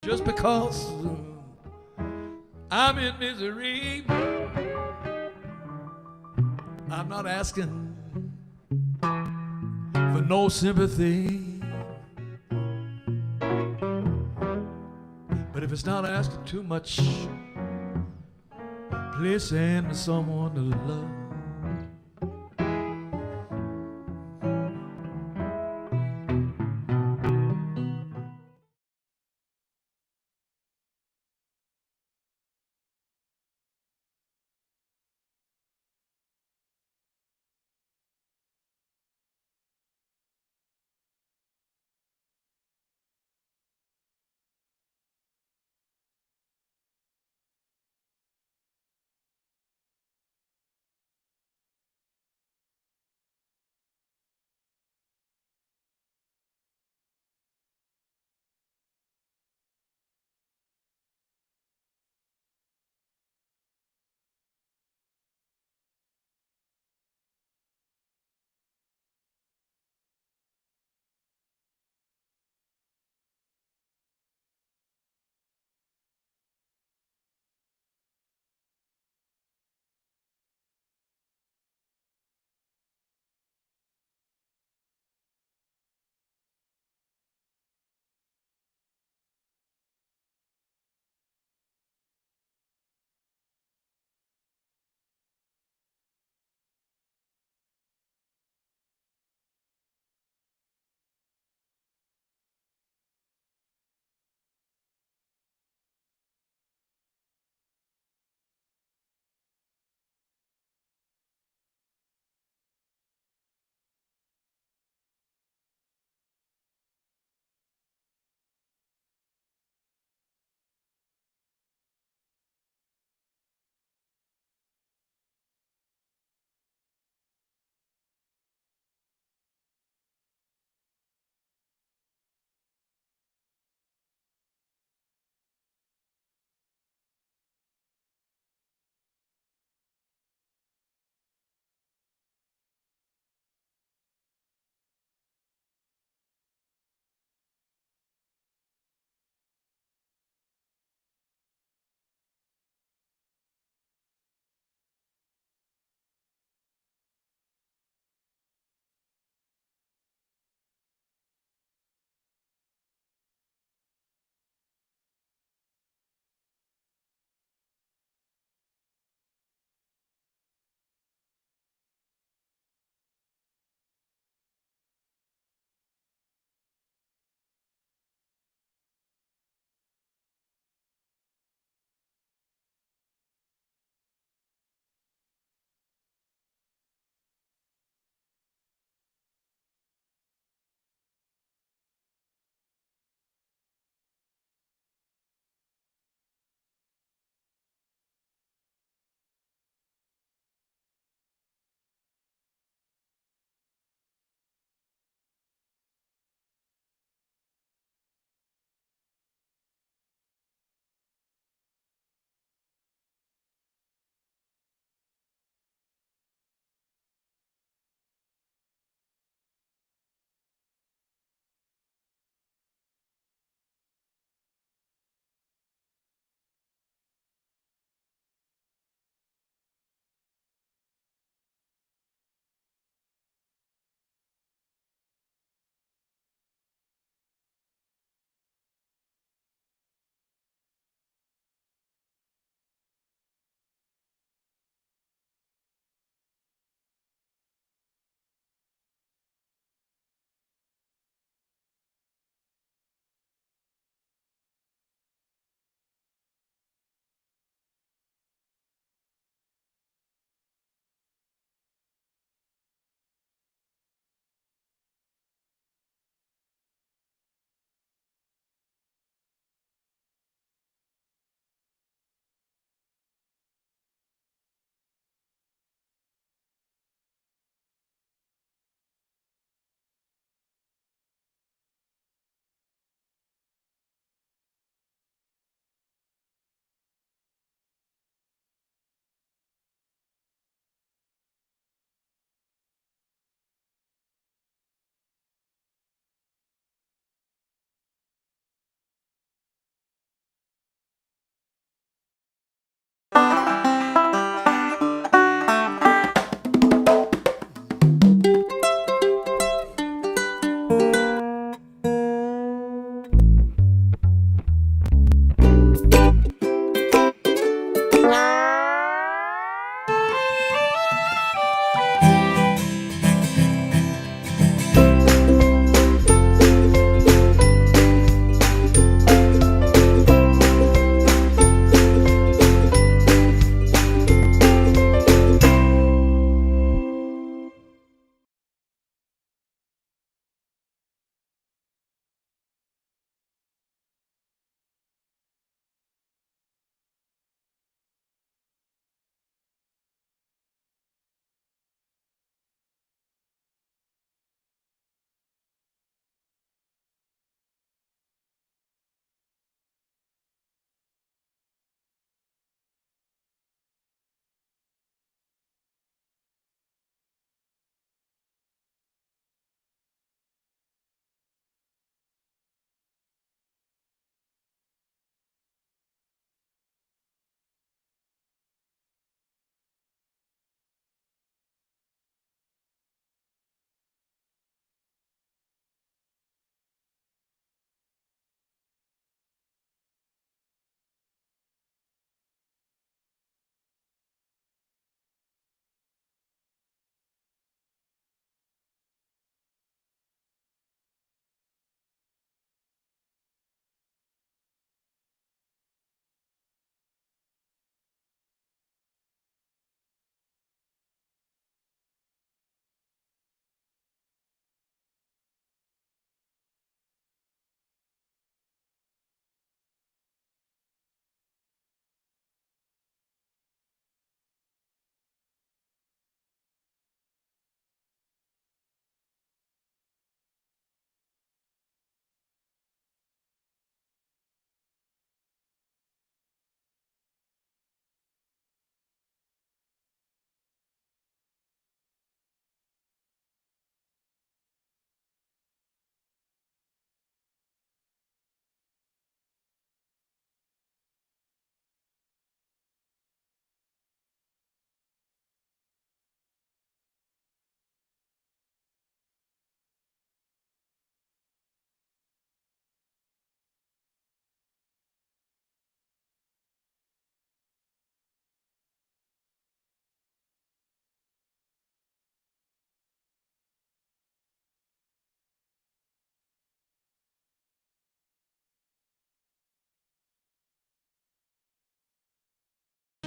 just because I'm in misery. I'm not asking for no sympathy, but if it's not asking too much, please send me someone to love.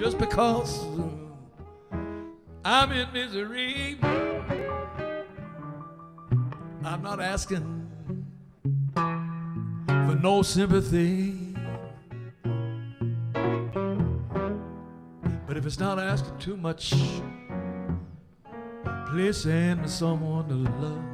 just because I'm in misery. I'm not asking for no sympathy, but if it's not asking too much, please send me someone to love.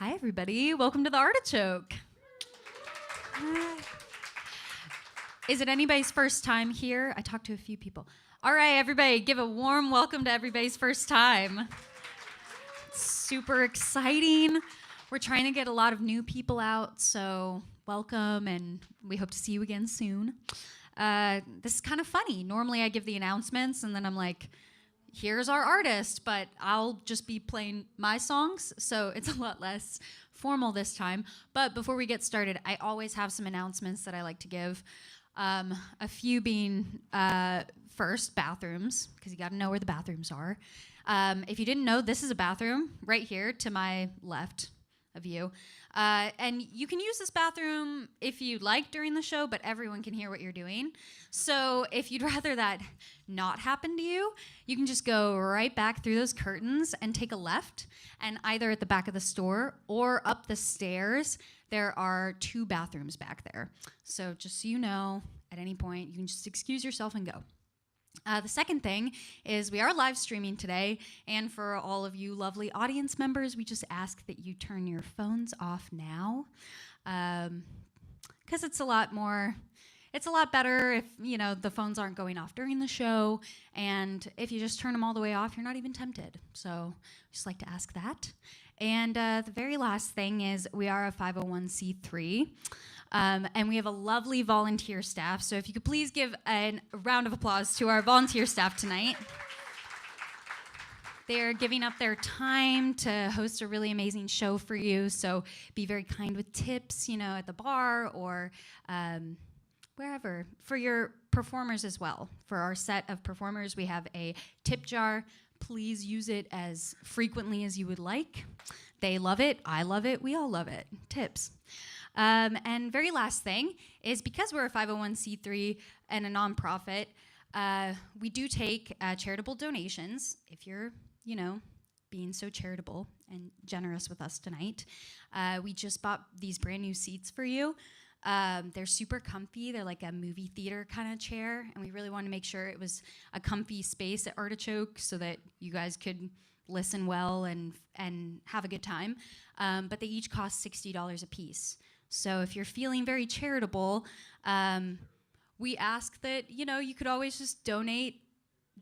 Hi, everybody. Welcome to the Artichoke. Hi. Is it anybody's first time here? I talked to a few people. All right, everybody, give a warm welcome to everybody's first time. It's super exciting. We're trying to get a lot of new people out, so welcome, and we hope to see you again soon. this is kind of funny. Normally I give the announcements and then I'm like, here's our artist, but I'll just be playing my songs, so it's a lot less formal this time. But before we get started, I always have some announcements that I like to give. A few being, first, bathrooms, because you got to know where the bathrooms are. If you didn't know, this is a bathroom right here to my left of you. And you can use this bathroom if you like during the show, but everyone can hear what you're doing. So if you'd rather that not happen to you, you can just go right back through those curtains and take a left. And either at the back of the store or up the stairs, there are 2 bathrooms back there. So just so you know, at any point, you can just excuse yourself and go. The second thing is we are live streaming today, and for all of you lovely audience members, we just ask that you turn your phones off now, because it's a lot better if, you know, the phones aren't going off during the show, and if you just turn them all the way off, you're not even tempted. So just like to ask that. And the very last thing is we are a 501c3. And we have a lovely volunteer staff. So if you could please give a round of applause to our volunteer staff tonight. They're giving up their time to host a really amazing show for you. So be very kind with tips, you know, at the bar or wherever. For your performers as well. For our set of performers, we have a tip jar. Please use it as frequently as you would like. They love it. I love it. We all love it. Tips. And very last thing is because we're a 501c3 and a nonprofit, we do take charitable donations. If you're, you know, being so charitable and generous with us tonight, we just bought these brand new seats for you. They're super comfy. They're like a movie theater kind of chair, and we really want to make sure it was a comfy space at Artichoke so that you guys could listen well and have a good time. But they each cost $60 a piece. So if you're feeling very charitable, we ask that, you know, you could always just donate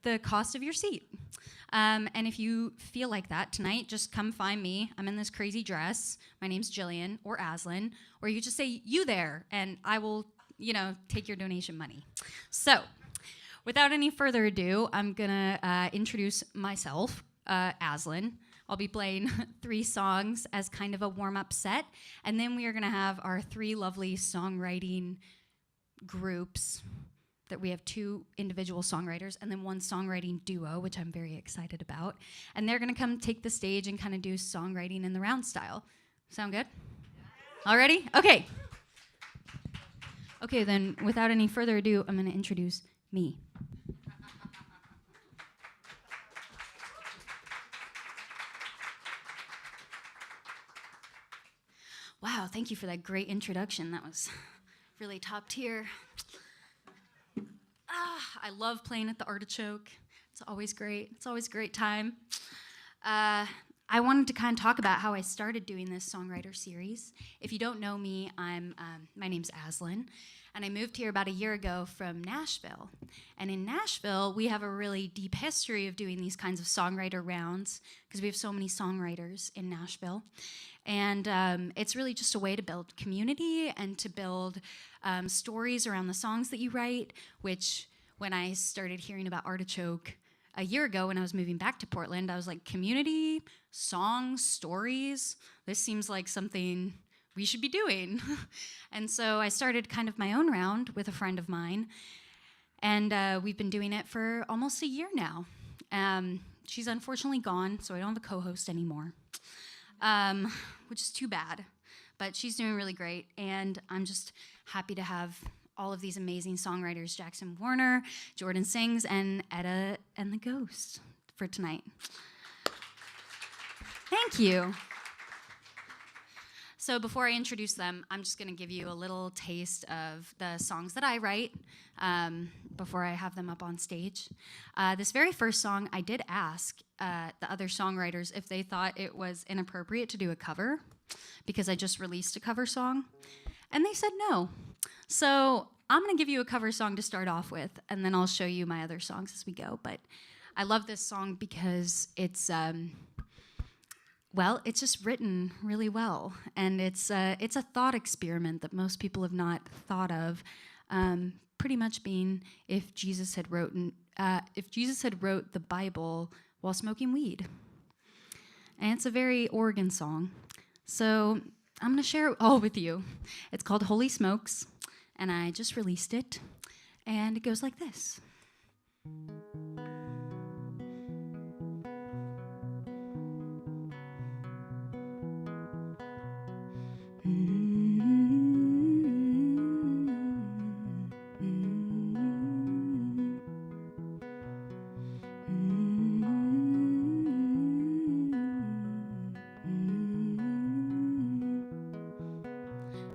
the cost of your seat. And if you feel like that tonight, just come find me. I'm in this crazy dress. My name's Jillian or Aslin. Or you just say, you there, and I will, you know, take your donation money. So without any further ado, I'm going to introduce myself, Aslin. I'll be playing 3 songs as kind of a warm-up set, and then we are going to have our 3 lovely songwriting groups that we have 2 individual songwriters and then 1 songwriting duo, which I'm very excited about. And they're going to come take the stage and kind of do songwriting in the round style. Sound good? All ready? Okay. Okay, then without any further ado, I'm going to introduce me. Wow, thank you for that great introduction. That was really top tier. I love playing at the Artichoke. It's always great. It's always a great time. I wanted to kind of talk about how I started doing this songwriter series. If you don't know me, my name's Aslin, and I moved here about a year ago from Nashville. And in Nashville, we have a really deep history of doing these kinds of songwriter rounds because we have so many songwriters in Nashville. And it's really just a way to build community and to build stories around the songs that you write, which when I started hearing about Artichoke a year ago when I was moving back to Portland, I was like, community, songs, stories, this seems like something we should be doing. And so I started kind of my own round with a friend of mine, and we've been doing it for almost a year now. She's unfortunately gone, so I don't have a co-host anymore. Which is too bad, but she's doing really great, and I'm just happy to have all of these amazing songwriters, Jackson Warner, Jordan Sings, and Etta and the Ghost for tonight. Thank you. So before I introduce them, I'm just going to give you a little taste of the songs that I write before I have them up on stage. This very first song, I did ask the other songwriters if they thought it was inappropriate to do a cover because I just released a cover song, and they said no. So I'm going to give you a cover song to start off with, and then I'll show you my other songs as we go. But I love this song because it's just written really well, and it's a thought experiment that most people have not thought of, pretty much being if Jesus had wrote the Bible while smoking weed. And it's a very Oregon song. So I'm going to share it all with you. It's called Holy Smokes, and I just released it. And it goes like this.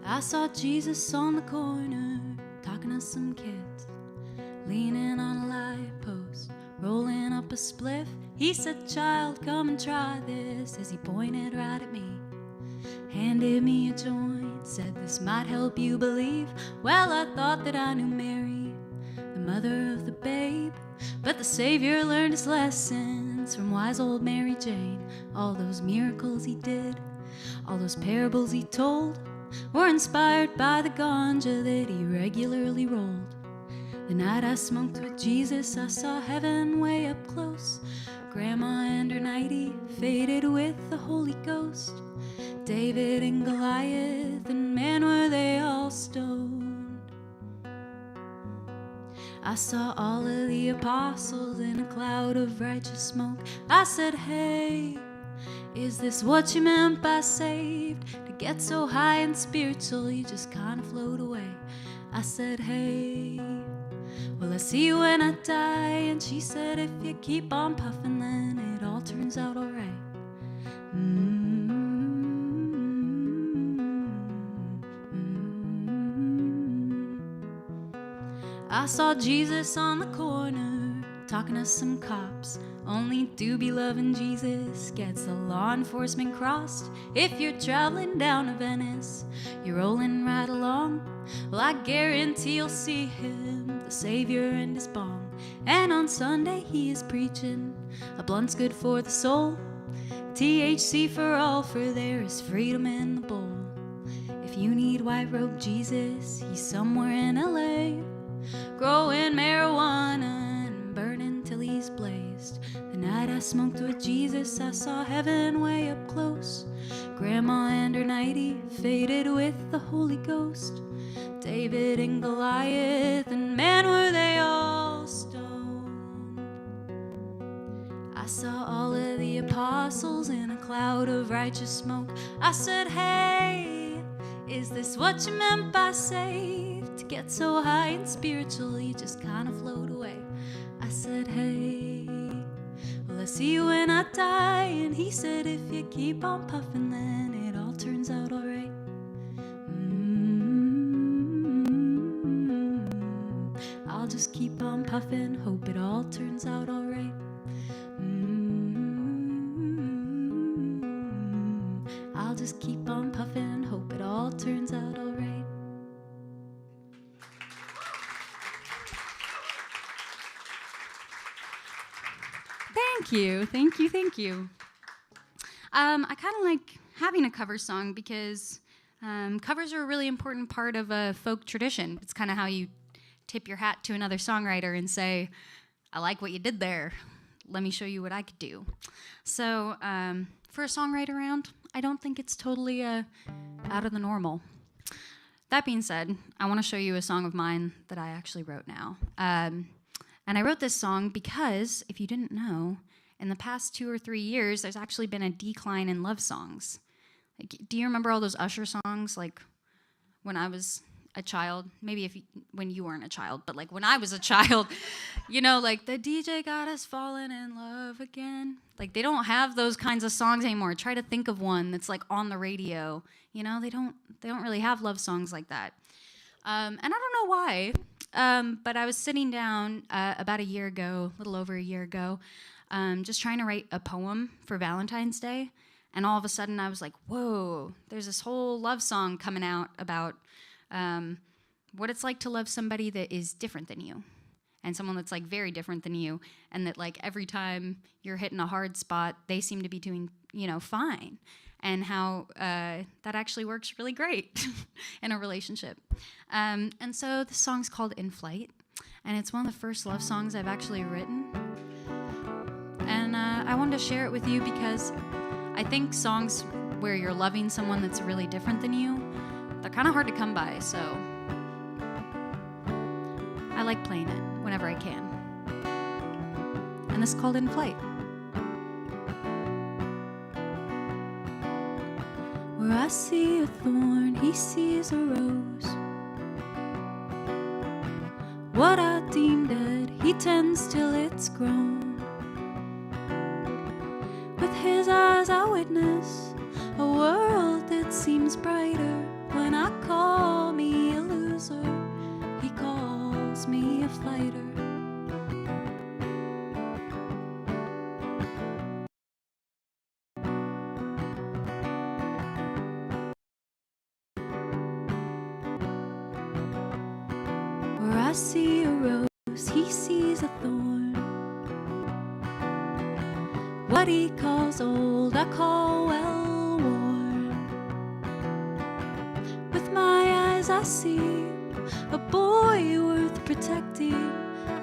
I saw Jesus on the corner, talking to some kids, leaning on a light post, rolling up a spliff. He said, "Child, come and try this," as he pointed right at me, handed me a joint, said, "This might help you believe." Well, I thought that I knew Mary, the mother of the babe, but the Savior learned his lessons from wise old Mary Jane. All those miracles he did, all those parables he told, were inspired by the ganja that he regularly rolled. The night I smoked with Jesus, I saw heaven way up close. Grandma and her nightie faded with the Holy Ghost. David and Goliath, and man, were they all stoned. I saw all of the apostles in a cloud of righteous smoke. I said, "Hey, is this what you meant by saved? To get so high and spiritual you just kind of float away?" I said, "Hey, will I see you when I die?" And she said, "If you keep on puffing, then it all turns out alright." I saw Jesus on the corner, talking to some cops. Only doobie-loving Jesus gets the law enforcement crossed. If you're traveling down to Venice, you're rolling right along, well, I guarantee you'll see him, the Savior and his bong. And on Sunday he is preaching, a blunt's good for the soul, THC for all, for there is freedom in the bowl. If you need white robe Jesus, he's somewhere in LA, growing marijuana and burning till he's blazed. The night I smoked with Jesus, I saw heaven way up close. Grandma and her nightie faded with the Holy Ghost. David and Goliath, and man, were they all stoned. I saw all of the apostles in a cloud of righteous smoke. I said, "Hey, is this what you meant by saved? To get so high and spiritual you just kind of float away?" I said, "Hey, will I see you when I die?" And he said, "If you keep on puffing, then it all turns out alright." I'll just keep on puffing, hope it all turns out alright. I'll just keep on puffing, hope it all turns out alright. Thank you, thank you, thank you. I kind of like having a cover song because covers are a really important part of a folk tradition. It's kind of how you tip your hat to another songwriter and say, "I like what you did there. Let me show you what I could do." So for a songwriter round, I don't think it's totally out of the normal. That being said, I want to show you a song of mine that I actually wrote now. And I wrote this song because, if you didn't know, in the past 2 or 3 years, there's actually been a decline in love songs. Like, do you remember all those Usher songs, like when I was a child? Maybe when you weren't a child, but like when I was a child, you know, like the DJ got us falling in love again. Like, they don't have those kinds of songs anymore. Try to think of one that's like on the radio. You know, they don't really have love songs like that. And I don't know why, but I was sitting down about a little over a year ago, just trying to write a poem for Valentine's Day. And all of a sudden I was like, whoa, there's this whole love song coming out about what it's like to love somebody that is different than you, and someone that's like very different than you, and that like every time you're hitting a hard spot, they seem to be doing, you know, fine. and how that actually works really great in a relationship. And so the song's called Inflight, and it's one of the first love songs I've actually written. And I wanted to share it with you because I think songs where you're loving someone that's really different than you, they're kind of hard to come by, so I like playing it whenever I can. And this is called Inflight. Where I see a thorn, he sees a rose. What I deem dead, he tends till it's grown. With his eyes I witness a world that seems brighter. When I call me a loser, he calls me a fighter. Where I see a rose, he sees a thorn. What he calls old, I call well worn. With my eyes I see a boy worth protecting,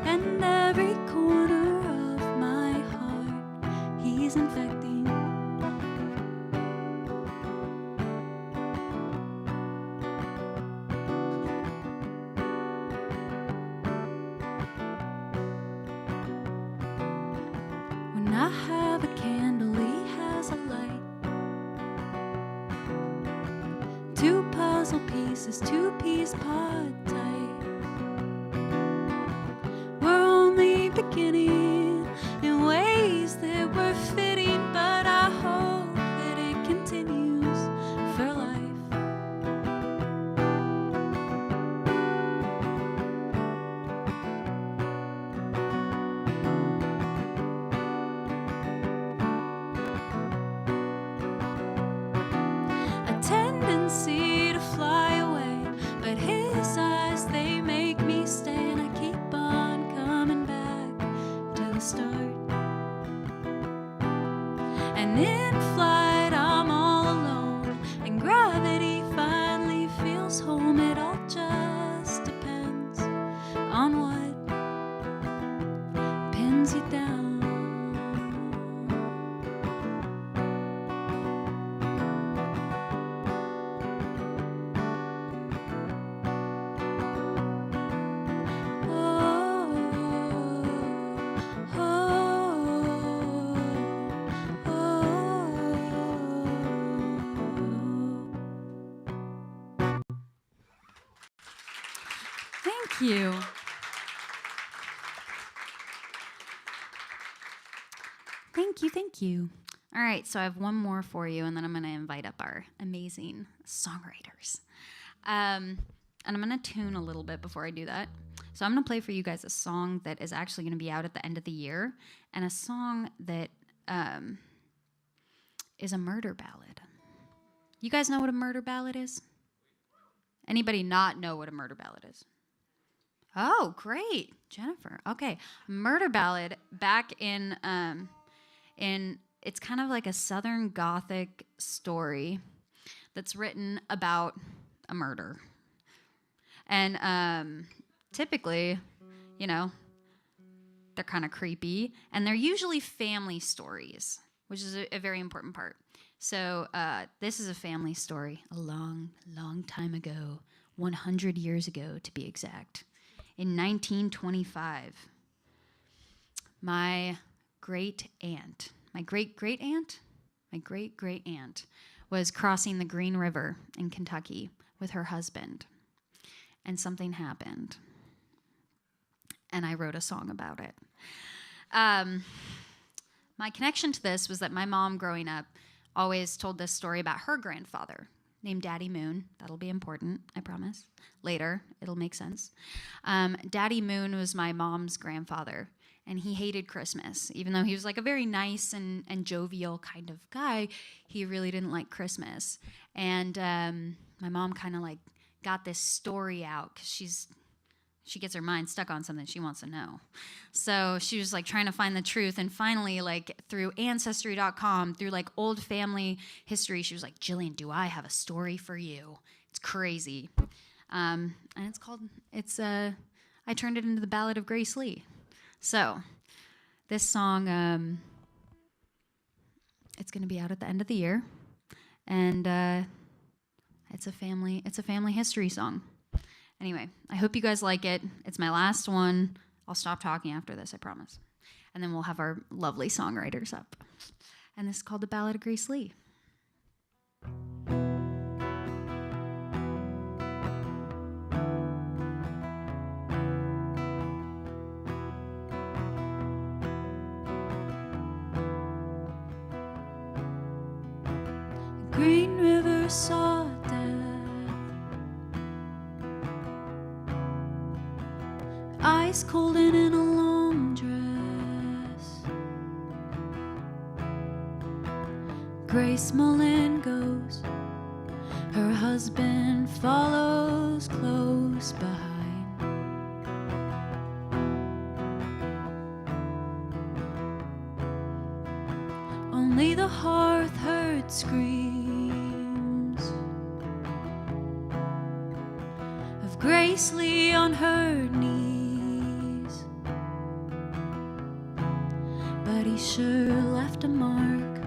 and every corner of my heart he's infecting. When I have a candle, he has a light. Two puzzle pieces, two-piece pod tight. We're only beginning in ways that were fitting, but I hope that it continues for life. Tendency to fly away, but his eyes, they make me stay, and I keep on coming back to the start. And in flight I'm all alone, and gravity finally feels home. It all just depends on what pins you down. Thank you. Thank you. All right, so I have one more for you, and then I'm going to invite up our amazing songwriters. And I'm going to tune a little bit before I do that. So I'm going to play for you guys a song that is actually going to be out at the end of the year, and a song that is a murder ballad. You guys know what a murder ballad is? Anybody not know what a murder ballad is? Oh, great, Jennifer. Okay, murder ballad back in it's kind of like a Southern Gothic story that's written about a murder. And typically, you know, they're kind of creepy, and they're usually family stories, which is a very important part. So this is a family story a long, long time ago, 100 years ago to be exact. In 1925, my great-great-aunt was crossing the Green River in Kentucky with her husband, and something happened, and I wrote a song about it. My connection to this was that my mom growing up always told this story about her grandfather named Daddy Moon. That'll be important, I promise. Later, it'll make sense. Daddy Moon was my mom's grandfather, and he hated Christmas. Even though he was like a very nice and jovial kind of guy, he really didn't like Christmas. And my mom kind of like got this story out, because she's she gets her mind stuck on something she wants to know. So she was like trying to find the truth, and finally, like through Ancestry.com, through like old family history, she was like, Jillian, do I have a story for you? It's crazy. And it's called, I turned it into the Ballad of Grace Lee. So this song, it's going to be out at the end of the year, and it's a family history song. Anyway, I hope you guys like it. It's my last one. I'll stop talking after this, I promise. And then we'll have our lovely songwriters up. And this is called The Ballad of Grace Lee. Green River saw death, ice cold and in a long dress. Grace Mullen goes, her husband follows close behind. Only the hearth heard screams of Grace Lee on her knees, but he sure left a mark,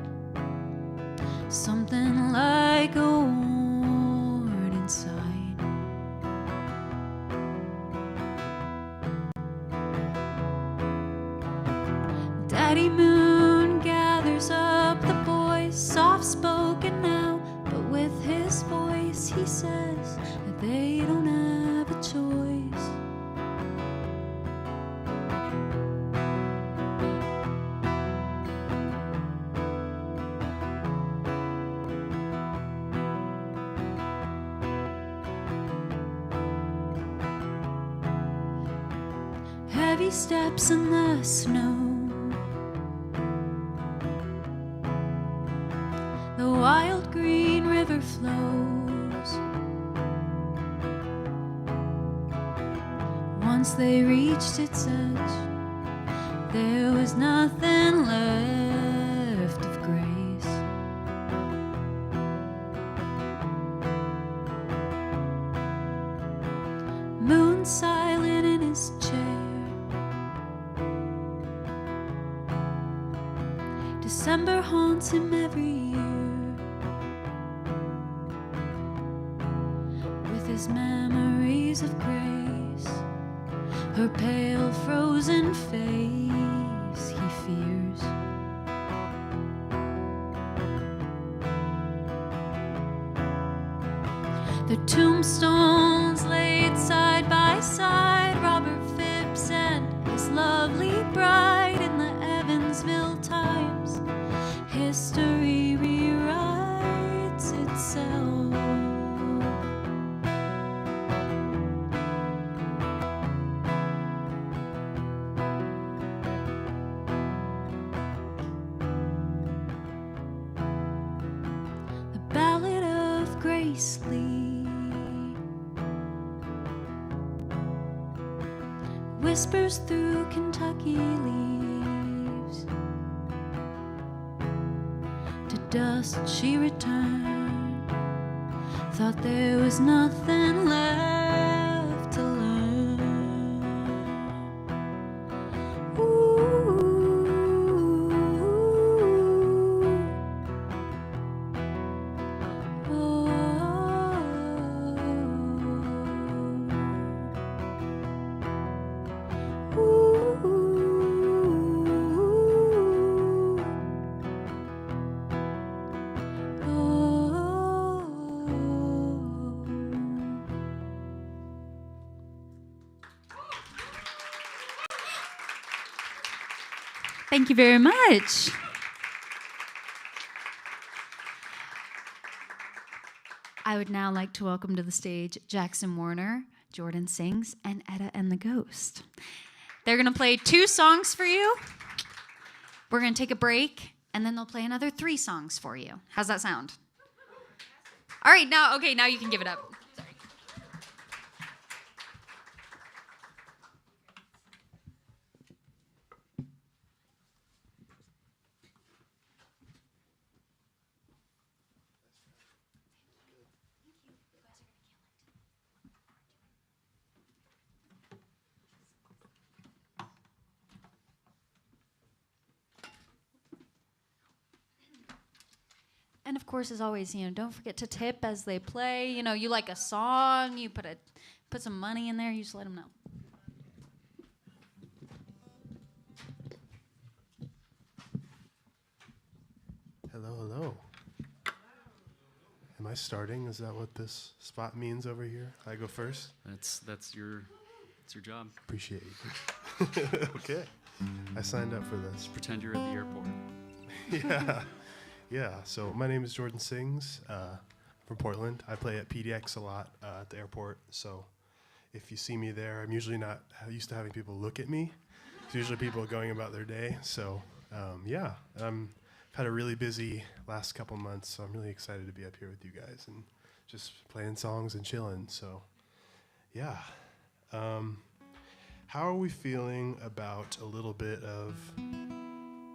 something like a warning sign. Daddy Moon gathers up the boys, soft-spoken now, but with his voice he says that they don't have a choice. Heavy steps in the snow, the wild green river flows. Once they reached its edge, there was nothing left of Grace. Moon silent in his chair, December haunts him every year with his memories of Grace, her pale frozen face he fears. The tombstones laid side by side, Robert Phipps and his lovely bride in the Evansville Times. History rewrites itself. The Ballad of Grace Lee whispers through Kentucky leaves. To dust she returned, thought there was nothing left to learn. Thank you very much. I would now like to welcome to the stage Jackson Warner, Jordan Sings, and Etta and the Ghost. They're going to play 2 songs for you. We're going to take a break, and then they'll play another 3 songs for you. How's that sound? All right, now you can give it up. Sorry. course, as always, don't forget to tip as they play. You like a song, you put some money in there, you just let them know. Hello. Am I starting? Is that what this spot means over here? I go first? That's your job. Appreciate you. Okay. I signed up for this. Just pretend you're at the airport. Yeah. So my name is Jordan Sings from Portland. I play at PDX a lot at the airport. So if you see me there, I'm usually not used to having people look at me. It's usually people going about their day. So I've had a really busy last couple months. So I'm really excited to be up here with you guys and just playing songs and chilling. So yeah. How are we feeling about a little bit of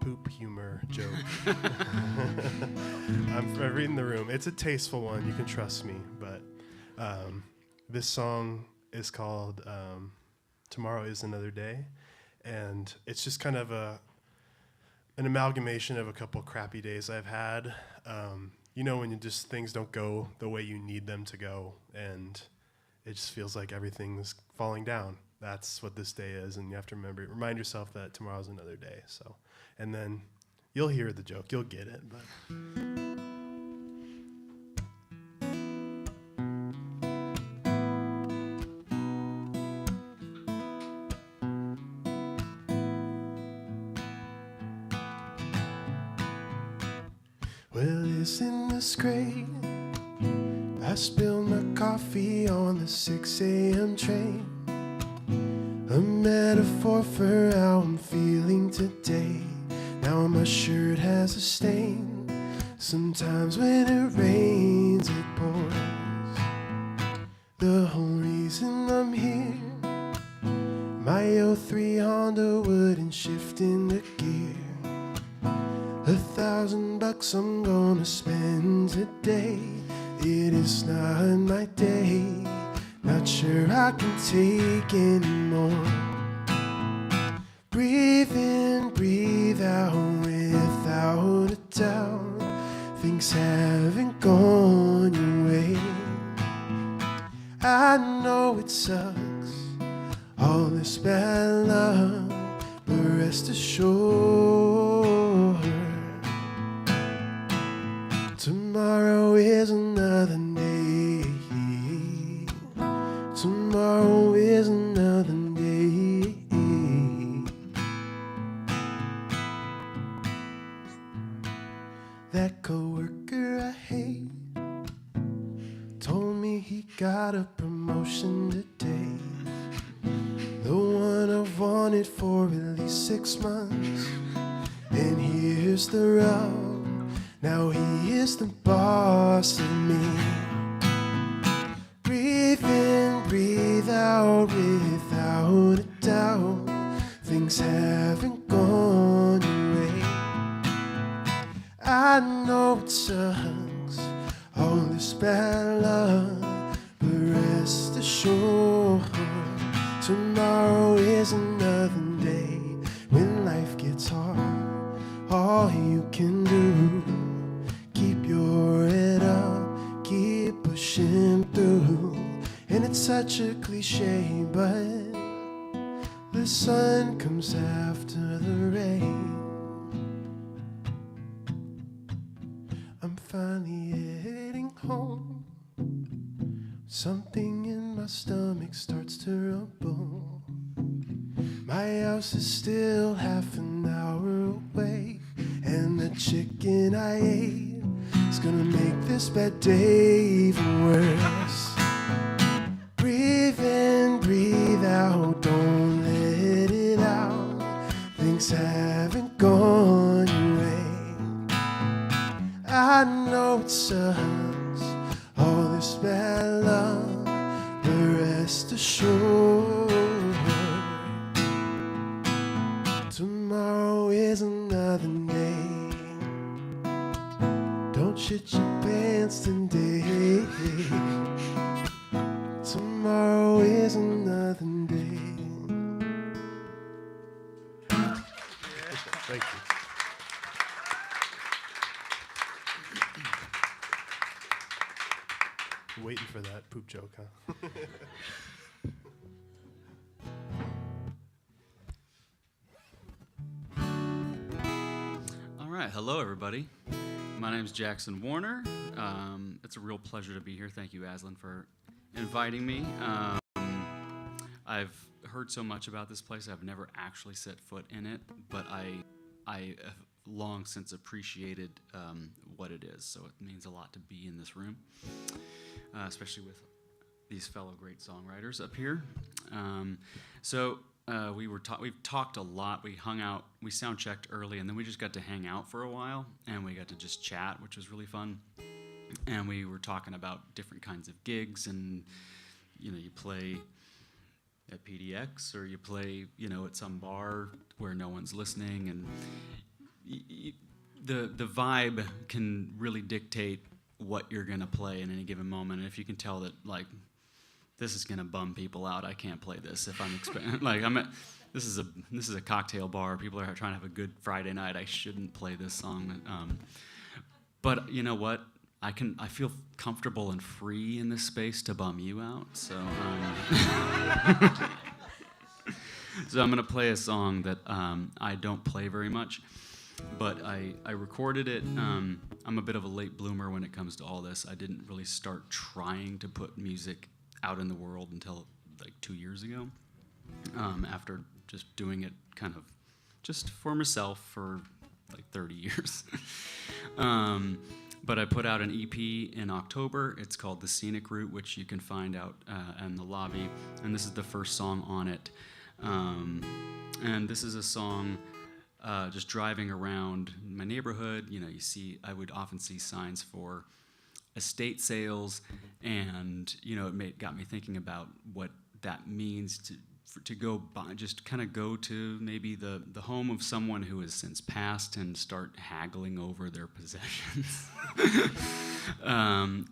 poop humor joke? I'm reading the room. It's a tasteful one. You can trust me. But this song is called Tomorrow is Another Day. And it's just kind of an amalgamation of a couple crappy days I've had. When things don't go the way you need them to go. And it just feels like everything's falling down. That's what this day is, and you have to remind yourself that tomorrow's another day. So, and then you'll hear the joke, you'll get it. But well, isn't this great? I spilled my coffee on the 6 a.m. train. A metaphor for how I'm feeling today. Now my shirt has a stain. Sometimes when it rains, it pours. The whole reason I'm here, my '03 Honda wouldn't shift into gear. $1,000 I'm gonna spend today. It is not my day. Not sure I can take anymore. Breathe in, breathe out without a doubt. Things haven't gone your way. I know it sucks, all this bad luck, but rest assured, tomorrow is another day. Tomorrow is another day. That coworker I hate told me he got a promotion today. The one I've wanted for at least 6 months. And here's the rub, now he is the boss of me. Breathe in, breathe out without a doubt. Things haven't gone your way. I know it sucks, all this bad luck, but rest assured, tomorrow is another day. When life gets hard, all you can do, keep your head up, keep pushing through. And it's such a cliche, but the sun comes after the rain. I'm finally heading home. Something in my stomach starts to rumble. My house is still half an hour away, and the chicken I ate is gonna make this bad day even worse. Breathe in, breathe out, don't let it out. Things haven't gone your way. I know it sucks, all this bad luck, but rest assured, tomorrow is another day. Don't shit your pants today. Tomorrow is another day. Thank you. Waiting for that poop joke, huh? All right, hello everybody. My name is Jackson Warner. It's a real pleasure to be here. Thank you, Aslin, for inviting me. I've heard so much about this place. I've never actually set foot in it, but I have long since appreciated what it is. So it means a lot to be in this room, especially with these fellow great songwriters up here. We've talked a lot. We hung out, we sound checked early, and then we just got to hang out for a while, and we got to just chat, which was really fun. And we were talking about different kinds of gigs, and you play at PDX, or you play, at some bar where no one's listening, and the vibe can really dictate what you're gonna play in any given moment. And if you can tell that, like, this is gonna bum people out, I can't play this. If I'm this is a cocktail bar. People are trying to have a good Friday night. I shouldn't play this song. But you know what? I feel comfortable and free in this space to bum you out. So, so I'm gonna play a song that I don't play very much, but I recorded it. I'm a bit of a late bloomer when it comes to all this. I didn't really start trying to put music out in the world until like 2 years ago, after just doing it kind of just for myself for like 30 years. But I put out an EP in October. It's called The Scenic Route, which you can find out in the lobby. And this is the first song on it. And this is a song just driving around my neighborhood. I would often see signs for estate sales, and it got me thinking about what that means to go by, just kind of go to maybe the home of someone who has since passed and start haggling over their possessions. And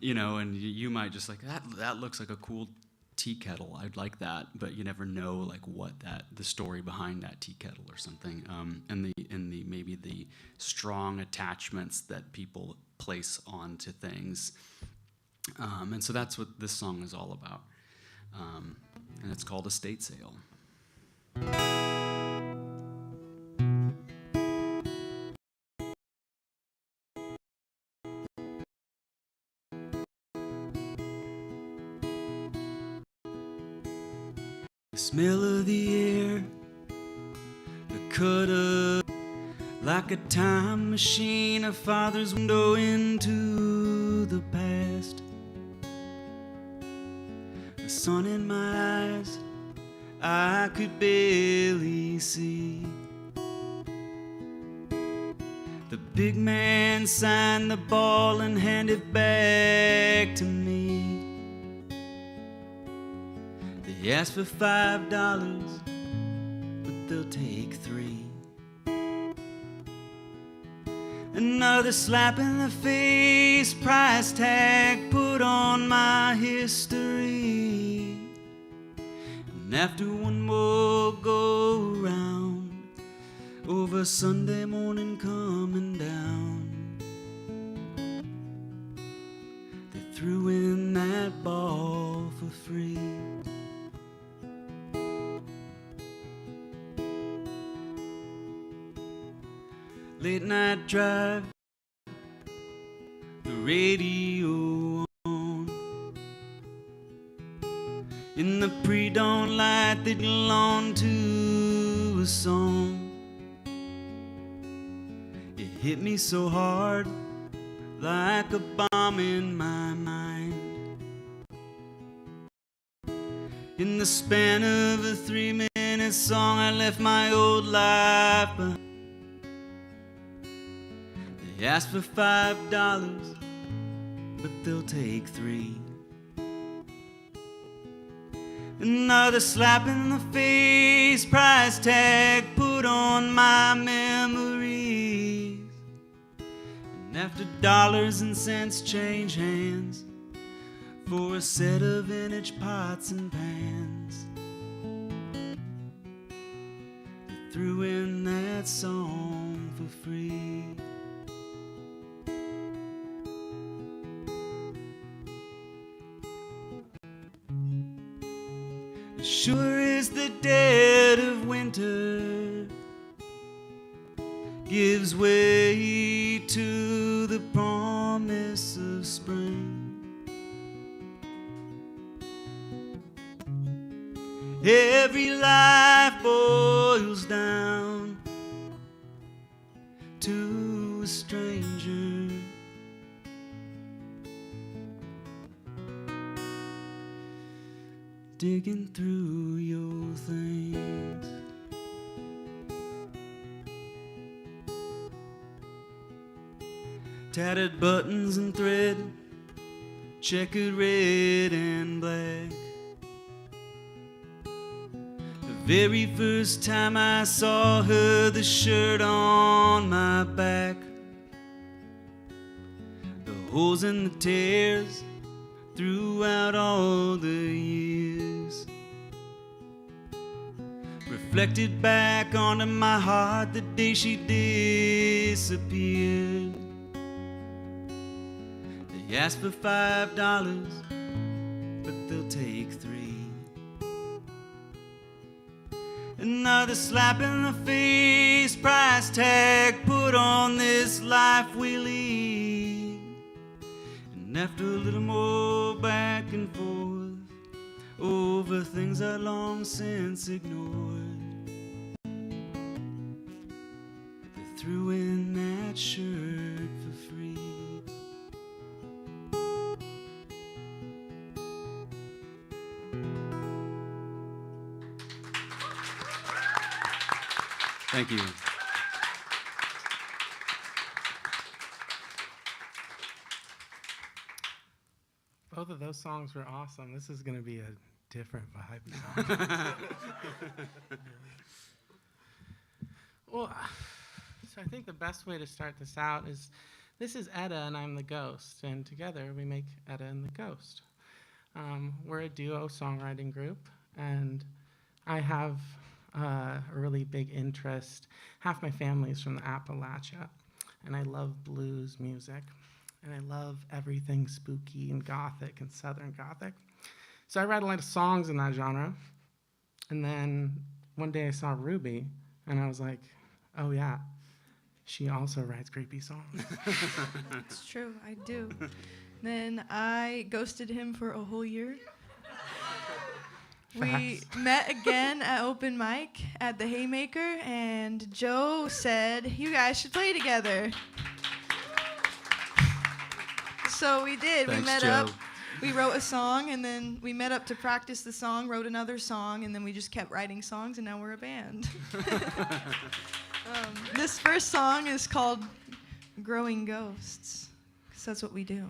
you might just like, that looks like a cool tea kettle. I'd like that, but you never know like what the story behind that tea kettle or something, and the maybe the strong attachments that people place onto things. And so that's what this song is all about. And it's called Estate Sale. The smell of the air, the cut up like a time machine, a father's window into the past. The sun in my eyes, I could barely see. The big man signed the ball and handed back to me. They asked for $5, but they'll take $3. Another slap in the face, price tag put on my history. And after one more go round, over Sunday morning coming down, they threw in that ball for free. Late night drive, the radio on. In the pre-dawn light, they belong to a song. It hit me so hard, like a bomb in my mind. In the span of a 3-minute song, I left my old life behind. They asked for $5, but they'll take $3. Another slap in the face, price tag put on my memories. And after dollars and cents change hands for a set of vintage pots and pans, they threw in that song for free. Sure is the dead of winter gives way to the promise of spring. Every life boils down to a stranger. Digging through your things. Tattered buttons and thread, checkered red and black. The very first time I saw her, the shirt on my back, the holes and the tears throughout all the years, reflected back onto my heart the day she disappeared. They asked for $5, but they'll take $3. Another slap in the face, price tag put on this life we lead. And after a little more back and forth over things I long since ignored, they threw in that shirt for free. Thank you. Both of those songs were awesome. This is going to be a different vibe now. Well, so I think the best way to start this out is, this is Etta and I'm the Ghost, and together we make Etta and the Ghost. We're a duo songwriting group, and I have a really big interest. Half my family is from the Appalachia, and I love blues music, and I love everything spooky and gothic and southern gothic. So I write a lot of songs in that genre, and then one day I saw Ruby, and I was like, oh yeah, she also writes creepy songs. It's true, I do. Then I ghosted him for a whole year. We met again at open mic at the Haymaker, and Joe said, you guys should play together. So we did. Thanks, we met Joe. up, we wrote a song, and then we met up to practice the song, wrote another song, and then we just kept writing songs, and now we're a band. This first song is called Growing Ghosts, because that's what we do.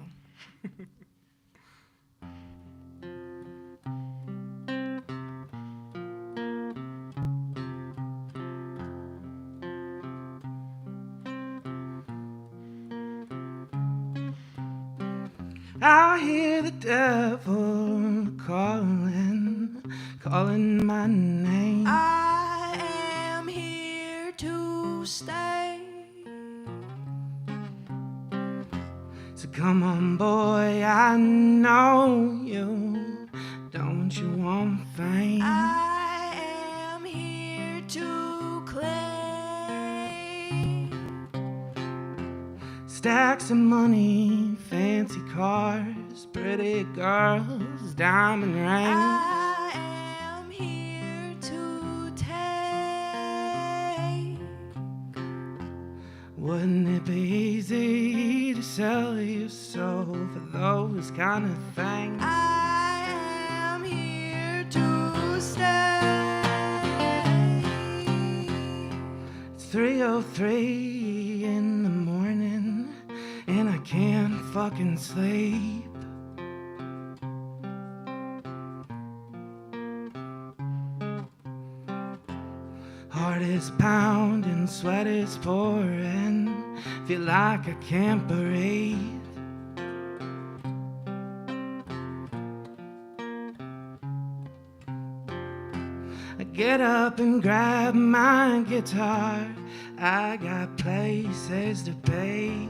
I hear the devil calling my name. I am here to stay. So come on, boy, I know you. Don't you want fame? I am here to claim. Stacks of money, fancy cars, pretty girls, diamond rings. I am here to take. Wouldn't it be easy to sell your soul for those kind of things? I am here to stay. It's 3:03 in the morning, and I can't fucking sleep. Heart is pounding, sweat is pouring, feel like I can't breathe. I get up and grab my guitar, I got places to be.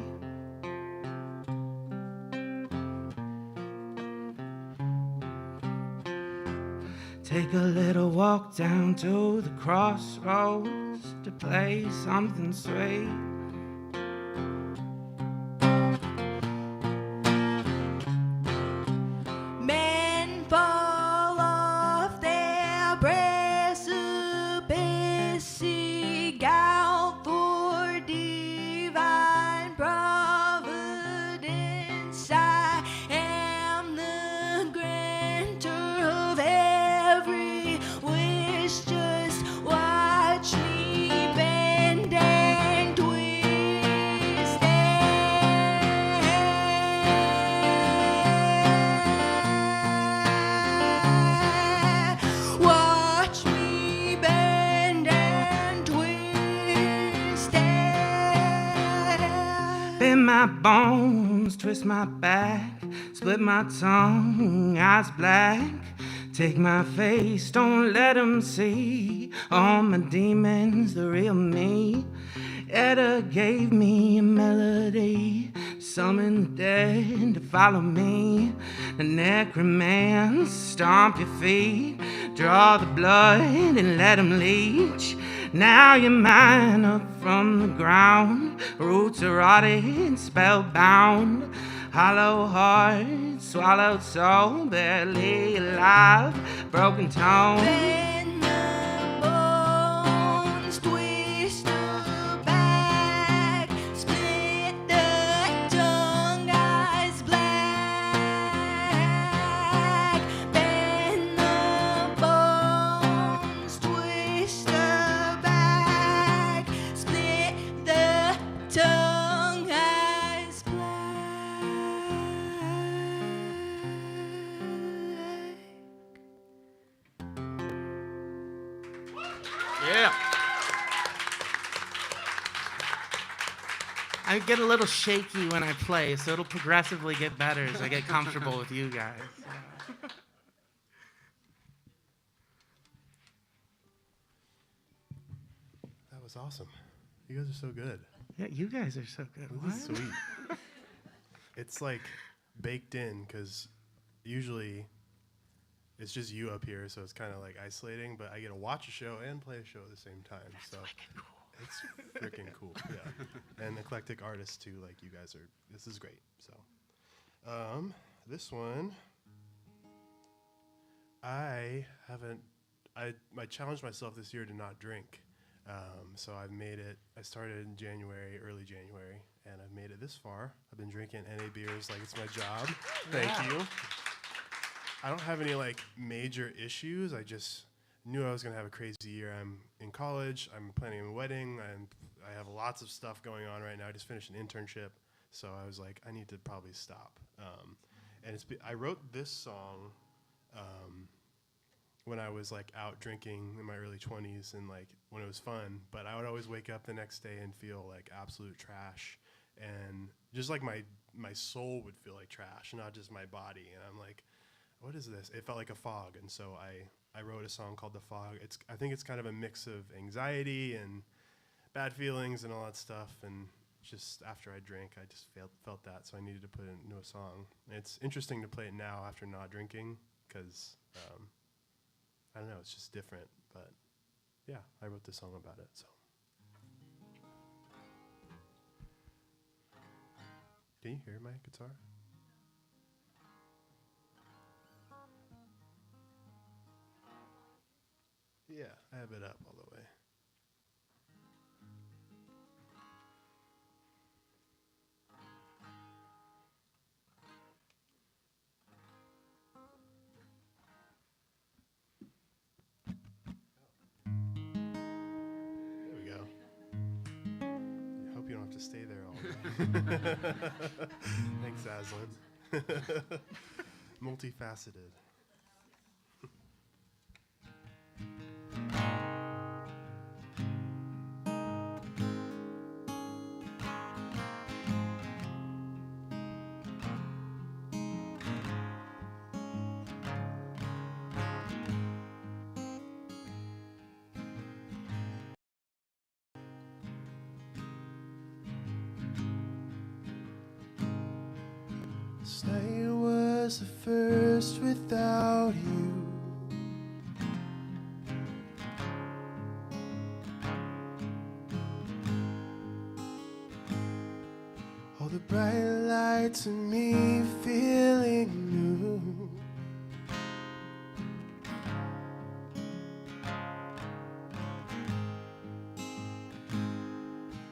Take a little walk down to the crossroads to play something sweet. Men fall off their precipice, seek out for divine providence. I am the grantor of every wish. Just watch me bend and twist. Watch me bend and twist. Bend my bones, twist my back, split my tongue, eyes black. Take my face, don't let them see all my demons, the real me. Etta gave me a melody, summon the dead to follow me. The necromancer, stomp your feet, draw the blood and let them leach. Now you're mine up from the ground, roots are rotted, spellbound. Hollow heart, swallowed soul, barely alive, broken tone. Bend the bones, twist the back, split the tongue, eyes black. Bend the bones, twist the back, split the tongue, eyes black. Yeah. I get a little shaky when I play, so it'll progressively get better as I get comfortable with you guys. That was awesome. You guys are so good. Yeah, you guys are so good. This is sweet. It's like baked in because usually it's just you up here, so it's kind of like isolating. But I get to watch a show and play a show at the same time. That's so cool. It's freaking cool. Yeah, and eclectic artists too. Like you guys are. This is great. So, this one, I challenged myself this year to not drink. So I've made it. I started in January, early January, and I've made it this far. I've been drinking NA beers like it's my job. Thank you. I don't have any like major issues. I just knew I was gonna have a crazy year. I'm in college. I'm planning a wedding, and I have lots of stuff going on right now. I just finished an internship, so I was like, I need to probably stop. And I wrote this song when I was like out drinking in my early 20s and like when it was fun, but I would always wake up the next day and feel like absolute trash, and just like my soul would feel like trash, not just my body. And I'm like, what is this? It felt like a fog, and so I wrote a song called The Fog. I think it's kind of a mix of anxiety and bad feelings and all that stuff, and just after I drank, I just felt that, so I needed to put it into a song. And it's interesting to play it now after not drinking, because I don't know, it's just different, but yeah, I wrote this song about it, so. Can you hear my guitar? Yeah, I have it up all the way. There we go. I hope you don't have to stay there all day. Thanks, Aslin. Multifaceted. Say it was the first without you. the bright lights and me feeling new.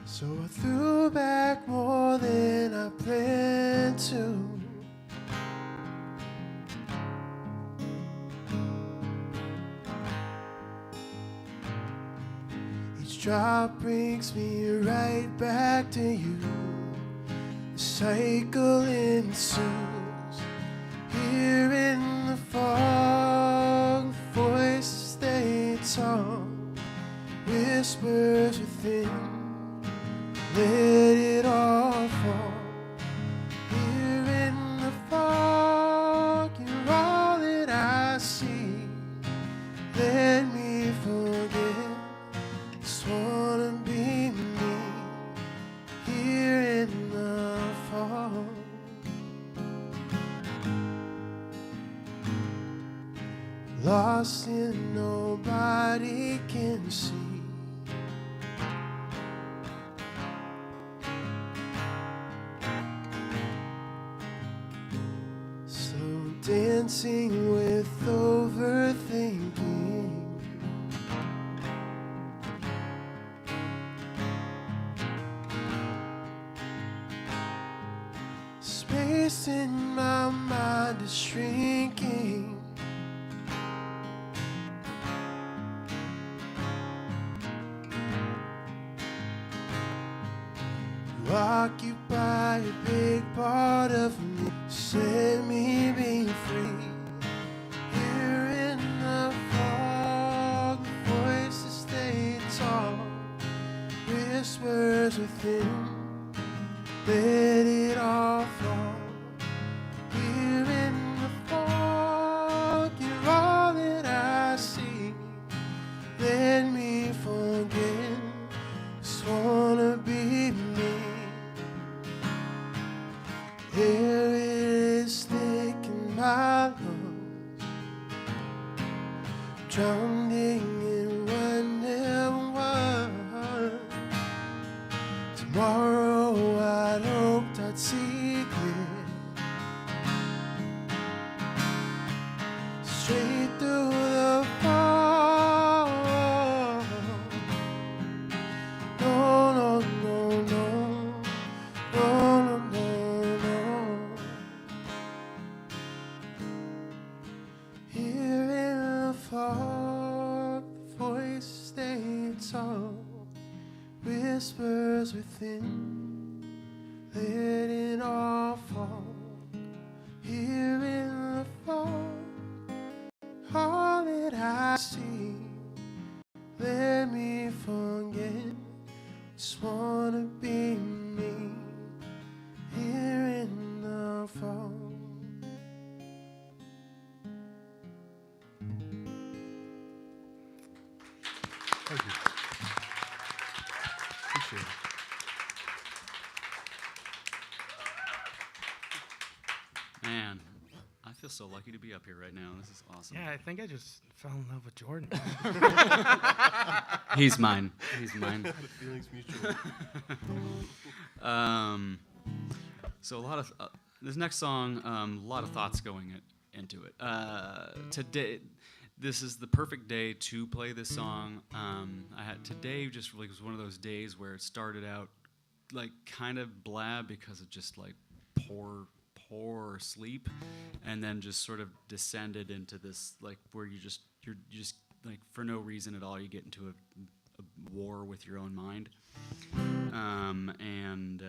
So I threw back more than I planned to. Each drop brings me right back to you. The cycle ensues. Here in the fog, voices they talk, whispers within. Let it all fall. Here in the fog, you're all that I see. Let me forget. Just wanna be me. Here in the fog. Lost in nobody can see. Dancing with overthinking. Space in my mind is shrinking. You occupy a big part of me. Set me be free. Here in the fog, voices they talk, whispers within. Let it all fall. Here in the fog, you're all that I see. Let me forget. Just wanna be me. There is thick in my lungs, drowning in what never was. Tomorrow I'd hoped I'd see clear, straight through the fog. No, no, no, no, no, no, no. Here in the fog, the voices they talk, whispers within. Let it all fall. Here in the fog, all that I see. Let me forget. Just wanna be me. Here in the fog. Thank you. Appreciate it. Man, I feel so lucky to be up here right now. This is awesome. Yeah, I think I just fell in love with Jordan. He's mine. He's mine. The feelings mutual. So a lot of this next song, a lot of thoughts going into it. Today, this is the perfect day to play this song. Today just really was one of those days where it started out like kind of blah because of just like poor sleep, and then just sort of descended into this like where you're just like for no reason at all you get into a war with your own mind, and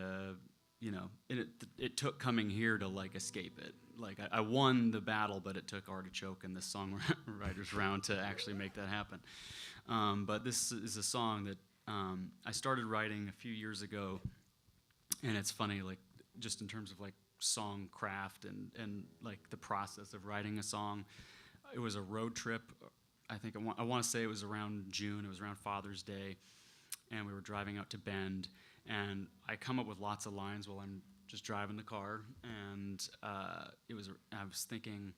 it took coming here to like escape it. Like I won the battle, but it took Artichoke and the songwriters round to actually make that happen. But this is a song that I started writing a few years ago, and it's funny, like just in terms of like song craft and like the process of writing a song. It was a road trip. I think I want to say it was around June. It was around Father's Day, and we were driving out to Bend, and I come up with lots of lines while I'm just driving the car, and I was thinking,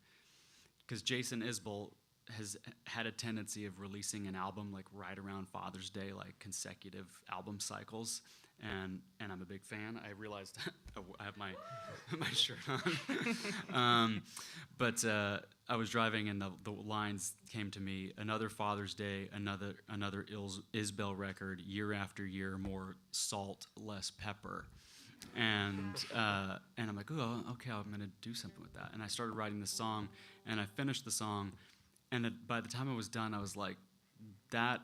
because Jason Isbell has had a tendency of releasing an album like right around Father's Day, like consecutive album cycles, and I'm a big fan. I realized I have my shirt on. But I was driving, and the lines came to me: another Father's Day, another Isbell record, year after year, more salt, less pepper. And I'm like, oh, okay, I'm gonna do something with that. And I started writing the song, and I finished the song, and by the time I was done, I was like,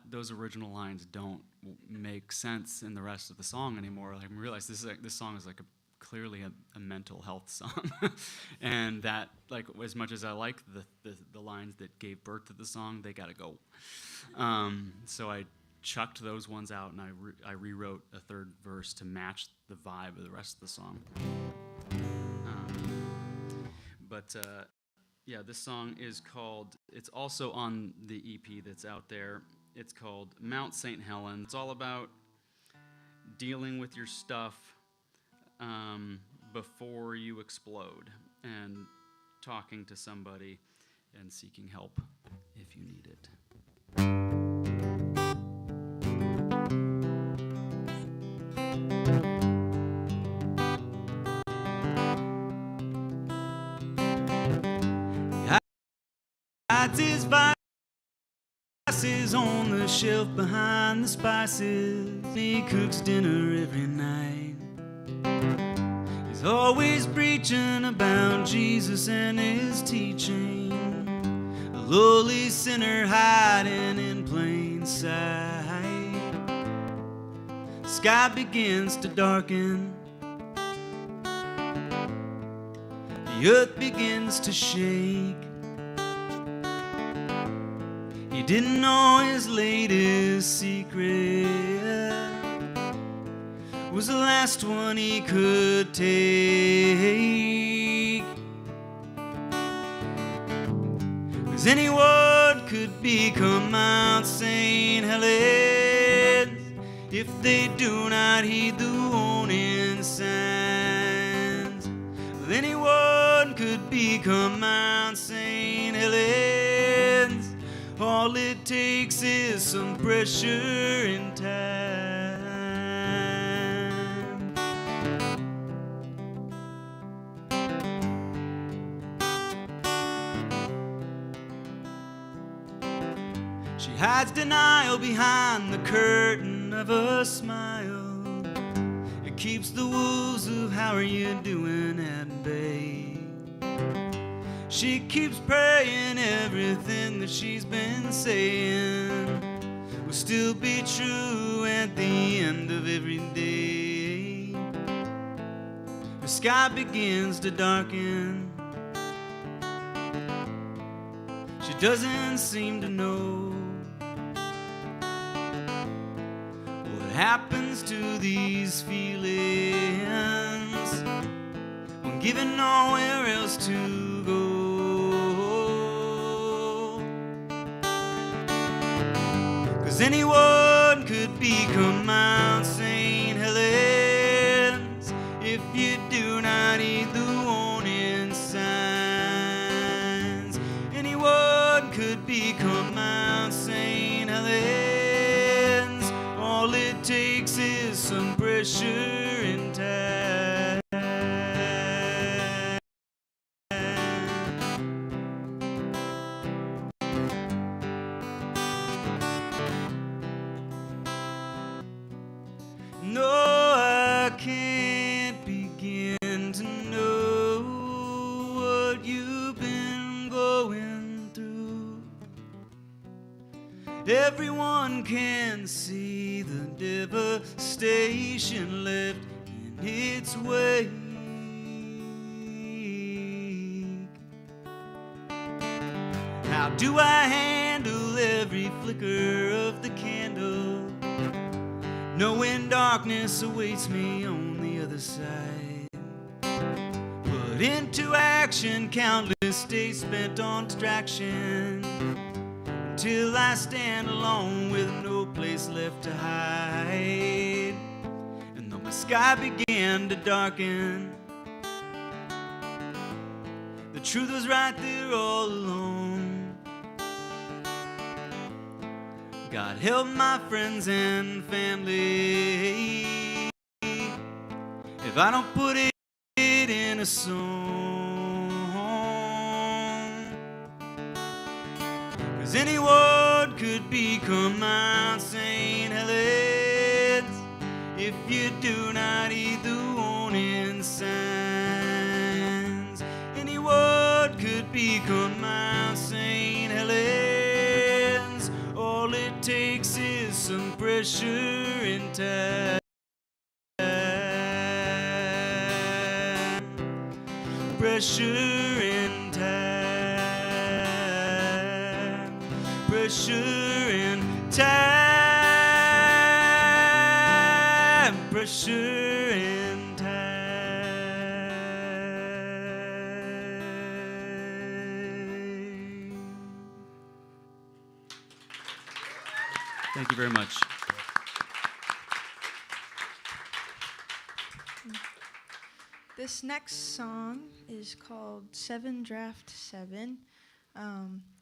those original lines don't make sense in the rest of the song anymore. Like, I realized this song is like clearly a mental health song, and that, like, as much as I like the lines that gave birth to the song, they gotta go. So I chucked those ones out, and I rewrote a third verse to match the vibe of the rest of the song. Yeah, this song is called, it's also on the EP that's out there. It's called Mount St. Helen. It's all about dealing with your stuff before you explode, and talking to somebody and seeking help if you need it. Hides his vices on the shelf behind the spices. He cooks dinner every night. He's always preaching about Jesus and his teaching. A lowly sinner hiding in plain sight. The sky begins to darken. The earth begins to shake. He didn't know his latest secret was the last one he could take. 'Cause anyone could become Mount St. Helens if they do not heed the warning signs. Well, anyone could become Mount St. Helens. All it takes is some pressure and time. She hides denial behind the curtain of a smile. It keeps the wolves of how are you doing at bay. She keeps praying everything that she's been saying will still be true at the end of every day. The sky begins to darken. She doesn't seem to know what happens to these feelings when given nowhere else to go. 'Cause anyone could become Mount St. Helens if you do not heed the warning signs. Anyone could become Mount St. Helens. All it takes is some pressure and time. No, I can't begin to know what you've been going through. Everyone can see the devastation left in its wake. How do I handle every flicker of the candle, knowing darkness awaits me on the other side? Put into action countless days spent on distraction, until I stand alone with no place left to hide. And though my sky began to darken, the truth was right there all along. God help my friends and family. if I don't put it in a song. 'Cause anyone could become Mount St. Helens if you do not heed the warning signs. Anyone could become Mount St. Helens. All it takes is some pressure and time. Pressure and time. Pressure and time. Pressure and time. Thank you very much. This next song is called 7 Draft 7.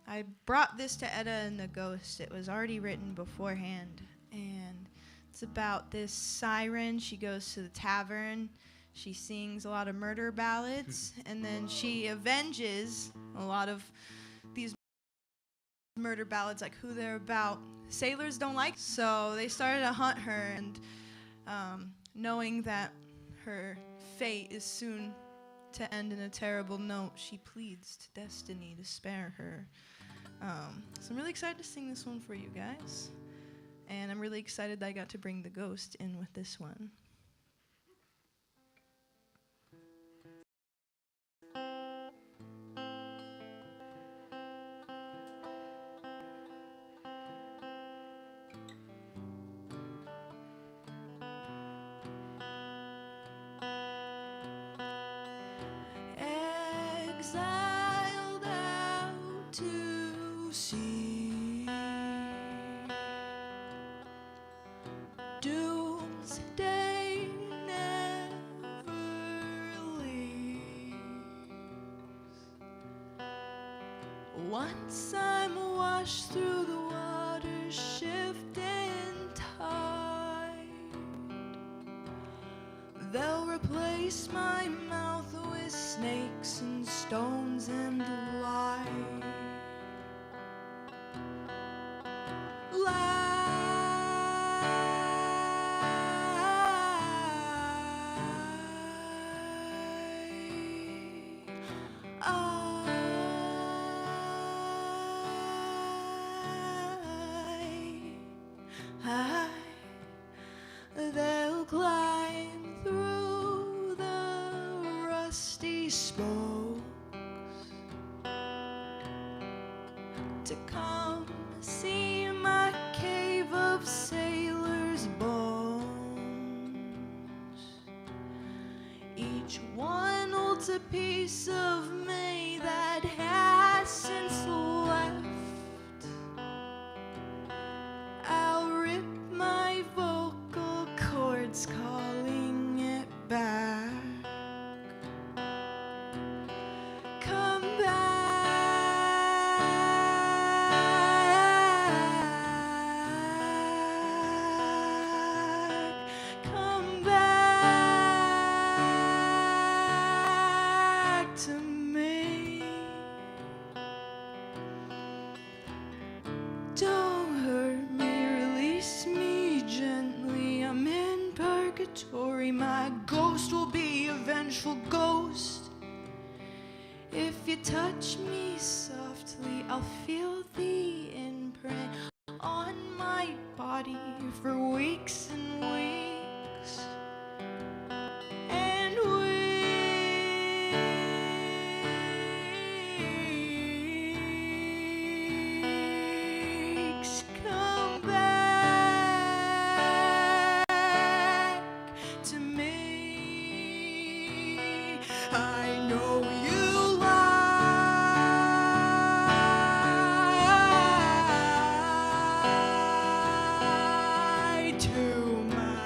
I brought this to Etta and the Ghost. It was already written beforehand. And it's about this siren. She goes to the tavern. She sings a lot of murder ballads. And then she avenges a lot of these murder ballads, like who they're about. Sailors don't like, so they started to hunt her. And knowing that her fate is soon to end in a terrible note, she pleads to destiny to spare her. So I'm really excited to sing this one for you guys. And I'm really excited that I got to bring the Ghost in with this one. Exiled out to sea, doomsday never leaves. Once I'm washed through the water's shifting tide, they'll replace my mouth with snakes and stones and light. They'll climb through the rusty spokes to come see my cave of sailors' bones. Each one holds a piece of me that has since left. I'll rip my vocal cords, calling it back. Come back. Come back to me. Don't hurt me, release me gently. I'm in purgatory. My ghost will be a vengeful ghost. If you touch me softly, I'll feel the imprint on my body for weeks and weeks. And weeks. Come back to me. I know you lied to my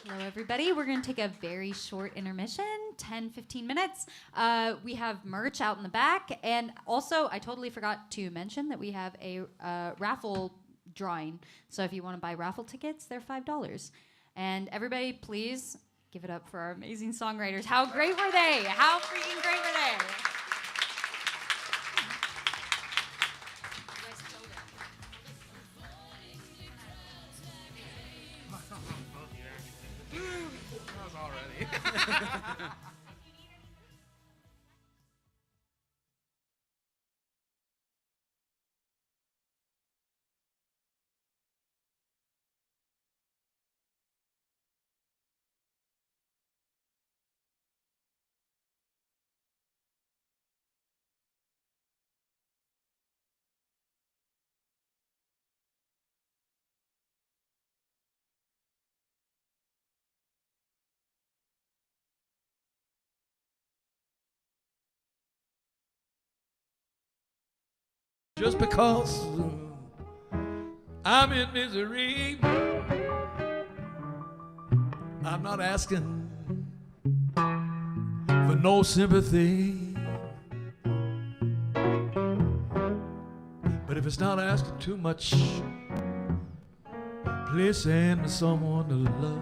Hello, everybody. We're going to take a very short intermission, 10, 15 minutes. We have merch out in the back. And also, I totally forgot to mention that we have a raffle drawing. So if you want to buy raffle tickets, they're $5. And everybody, please give it up for our amazing songwriters. How great were they? How freaking great were they? Just because I'm in misery, I'm not asking for no sympathy. But if it's not asking too much, please send me someone to love.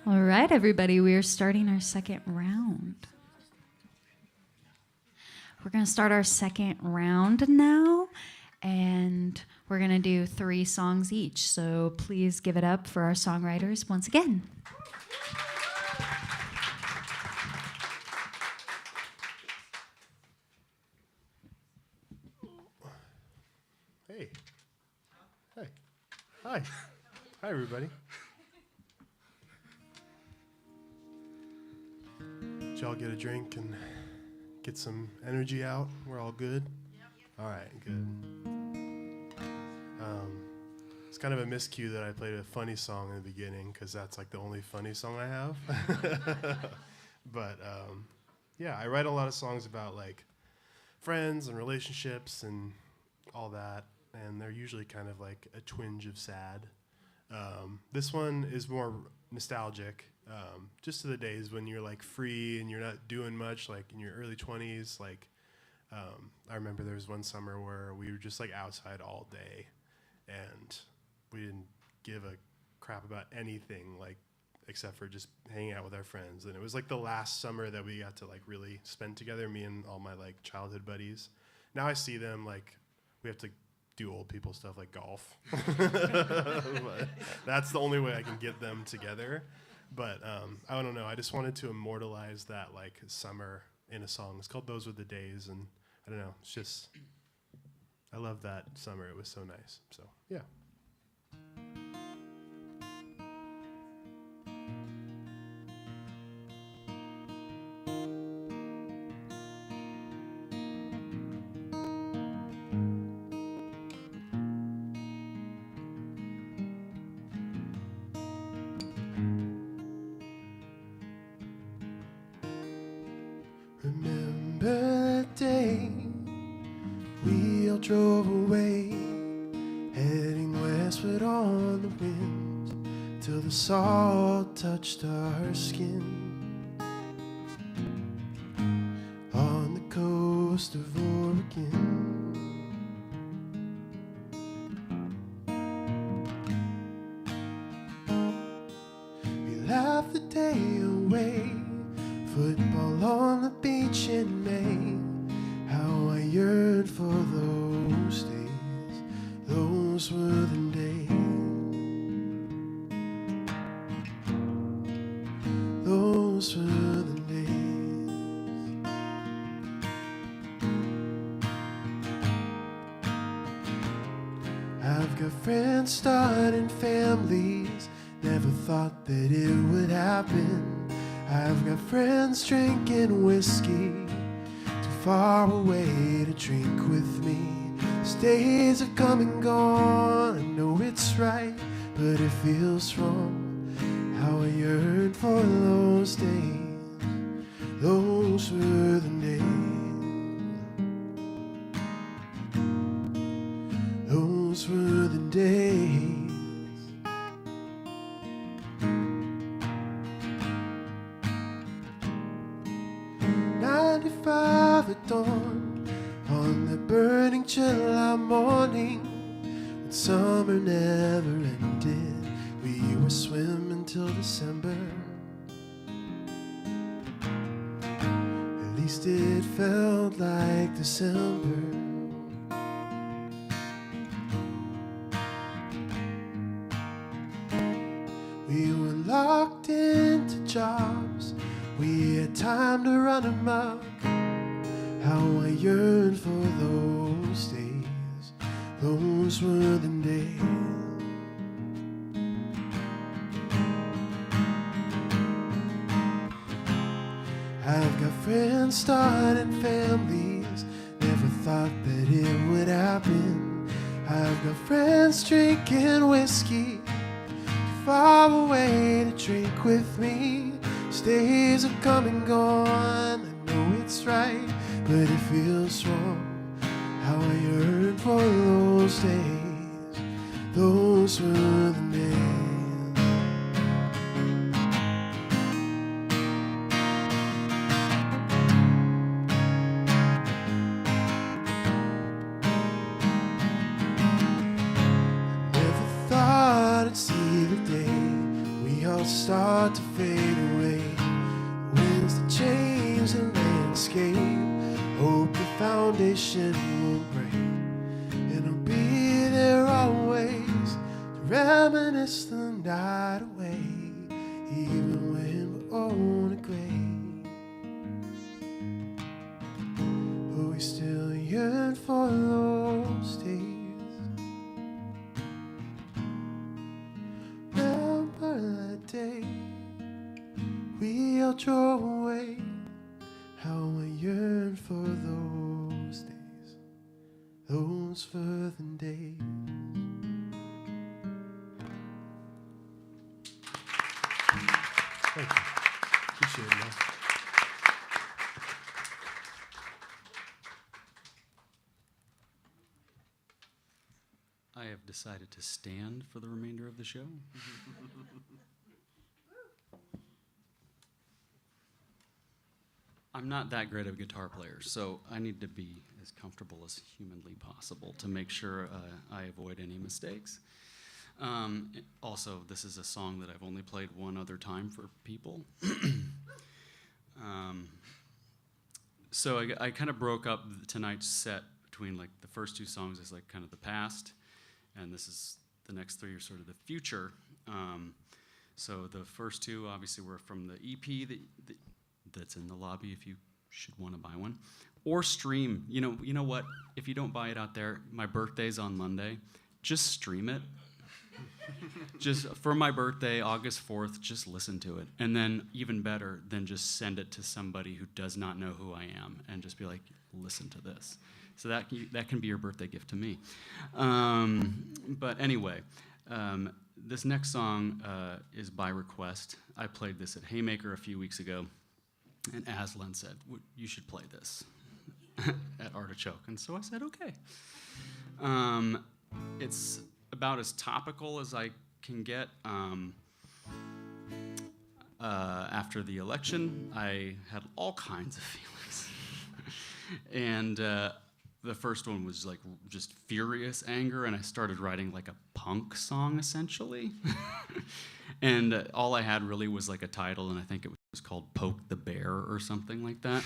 All right, everybody, we are starting our second round. We're going to start our second round now, and we're going to do 3 songs each. So please give it up for our songwriters once again. Hey. Hey. Hi. Hi, everybody. Did y'all get a drink and get some energy out? We're all good? All right, good. It's kind of a miscue that I played a funny song in the beginning because that's like the only funny song I have. But yeah, I write a lot of songs about like friends and relationships and all that, and they're usually kind of like a twinge of sad. This one is more nostalgic, just to the days when you're like free and you're not doing much, like in your early 20s. Like I remember there was one summer where we were just like outside all day, and we didn't give a crap about anything, like except for just hanging out with our friends. And it was like the last summer that we got to like really spend together, me and all my like childhood buddies. Now I see them, like we have to do old people stuff like golf. But that's the only way I can get them together. But I don't know, I just wanted to immortalize that like summer in a song. It's called Those Were the Days, and I don't know, it's just, I love that summer. It was so nice. So yeah. Remember that day we all drove away, heading westward on the wind, till the salt touched our skin, on the coast of Oregon. We laughed the day away, football on the beach in May. How I yearned for those days. Those were the days. Those were the days. I've got friends starting families. Never thought that it would happen. I've got friends drinking whiskey, too far away to drink with me. These days have come and gone, I know it's right, but it feels wrong. How I yearn for those days. Those were the days. Those were the days. 95 at dawn, on that burning July morning, when summer never ended. We were swimming till December. At least it felt like December. We were locked into jobs, we had time to run amok. How I yearned for those days. Those were the days. I've got friends starting families. Never thought that it would happen. I've got friends drinking whiskey, too far away to drink with me. These days are come and gone, I know it's right, but it feels wrong. How I yearn for those days. Those were the days. Never thought I'd see the day we clouds start to fade away, winds that change the landscape. Hope the foundation won't break, and I'll be there always to reminisce the night away, even when we're on a grave. But we still yearn for those days. Remember that day we all drove away, how I yearn for those days, those further days. Thank you. Appreciate it, man. I have decided to stand for the remainder of the show. I'm not that great of a guitar player, so I need to be as comfortable as humanly possible to make sure I avoid any mistakes. Also, this is a song that I've only played one other time for people. So I kind of broke up tonight's set between like the first two songs is like kind of the past, and this is the next three are sort of the future. So the first two obviously were from the EP that's in the lobby if you should want to buy one, or stream. You know what? If you don't buy it out there, my birthday's on Monday. Just stream it. Just for my birthday, August 4th, just listen to it. And then even better than just send it to somebody who does not know who I am and just be like, listen to this. So that can be your birthday gift to me. But anyway, this next song is by request. I played this at Haymaker a few weeks ago, and Aslin said, you should play this at Artichoke. And so I said, okay. It's about as topical as I can get. After the election, I had all kinds of feelings. And the first one was like just furious anger, and I started writing like a punk song, essentially. And all I had really was like a title, and I think it was called Poke the Bear or something like that.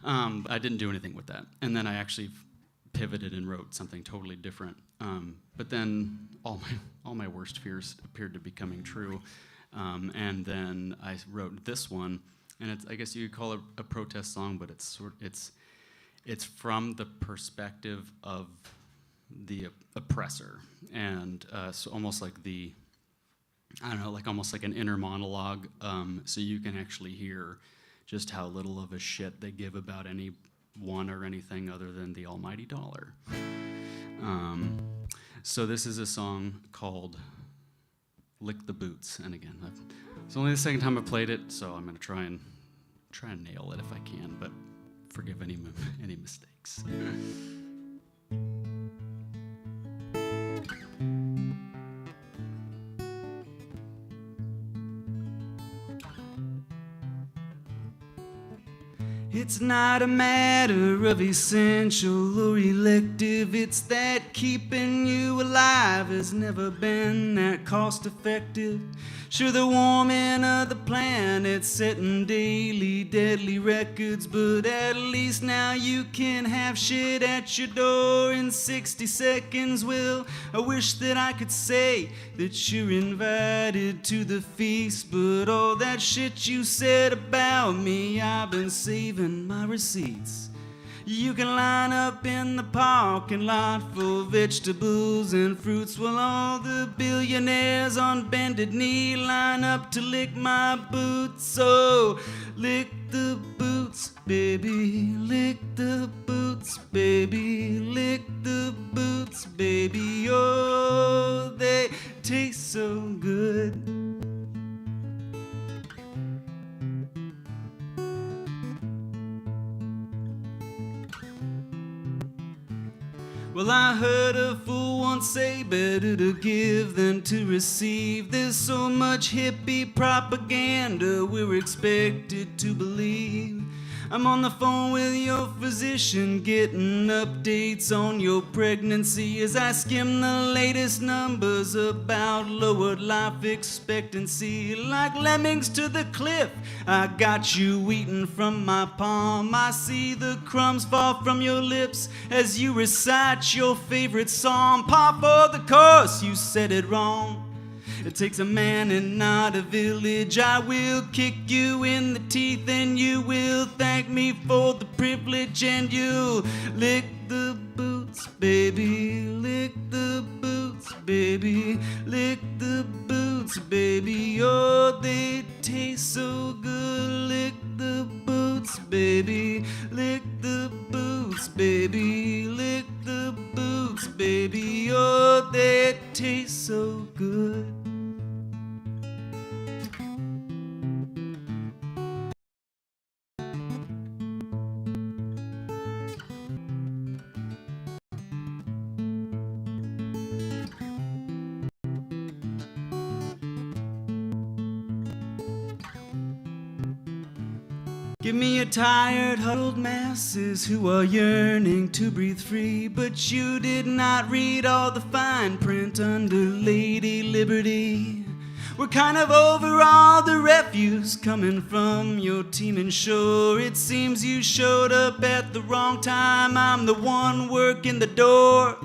I didn't do anything with that. And then I actually pivoted and wrote something totally different. But then all my worst fears appeared to be coming true. And then I wrote this one, and I guess you could call it a protest song, but it's from the perspective of the oppressor, and so almost like almost like an inner monologue. So you can actually hear just how little of a shit they give about anyone or anything other than the almighty dollar. So this is a song called "Lick the Boots," and again, it's only the second time I've played it, so I'm gonna try and nail it if I can, but forgive any mistakes. It's not a matter of essential or elective, it's that keeping you alive has never been that cost effective. Sure, the warming of the planet's setting daily deadly records, but at least now you can have shit at your door in 60 seconds. Well, I wish that I could say that you're invited to the feast, but all that shit you said about me, I've been saving my receipts. You can line up in the parking lot for vegetables and fruits, while all the billionaires on bended knee line up to lick my boots. So lick the boots, baby, lick the boots, baby, lick the boots, baby. Oh, they taste so good. Well, I heard a fool once say, better to give than to receive. There's so much hippie propaganda we're expected to believe. I'm on the phone with your physician, getting updates on your pregnancy as I skim the latest numbers about lowered life expectancy. Like lemmings to the cliff, I got you eating from my palm. I see the crumbs fall from your lips as you recite your favorite psalm. Par for the course, you said it wrong. It takes a man and not a village. I will kick you in the teeth and you will thank me for the privilege. And you'll lick the boots, baby. Lick the boots, baby. Lick the boots, baby. Oh, they taste so good. Lick the boots, baby. Lick the boots, baby. Lick the boots, baby. Oh, they taste so good. Give me your tired, huddled masses who are yearning to breathe free, but you did not read all the fine print under Lady Liberty. We're kind of over all the refuse coming from your teeming shore. It seems you showed up at the wrong time. I'm the one working the door.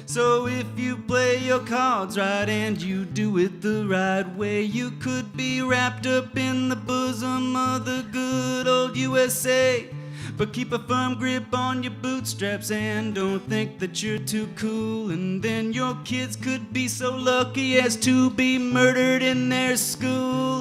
So if you play your cards right and you do it the right way, you could be wrapped up in the bosom of the good old USA. But keep a firm grip on your bootstraps and don't think that you're too cool. And then your kids could be so lucky as to be murdered in their school.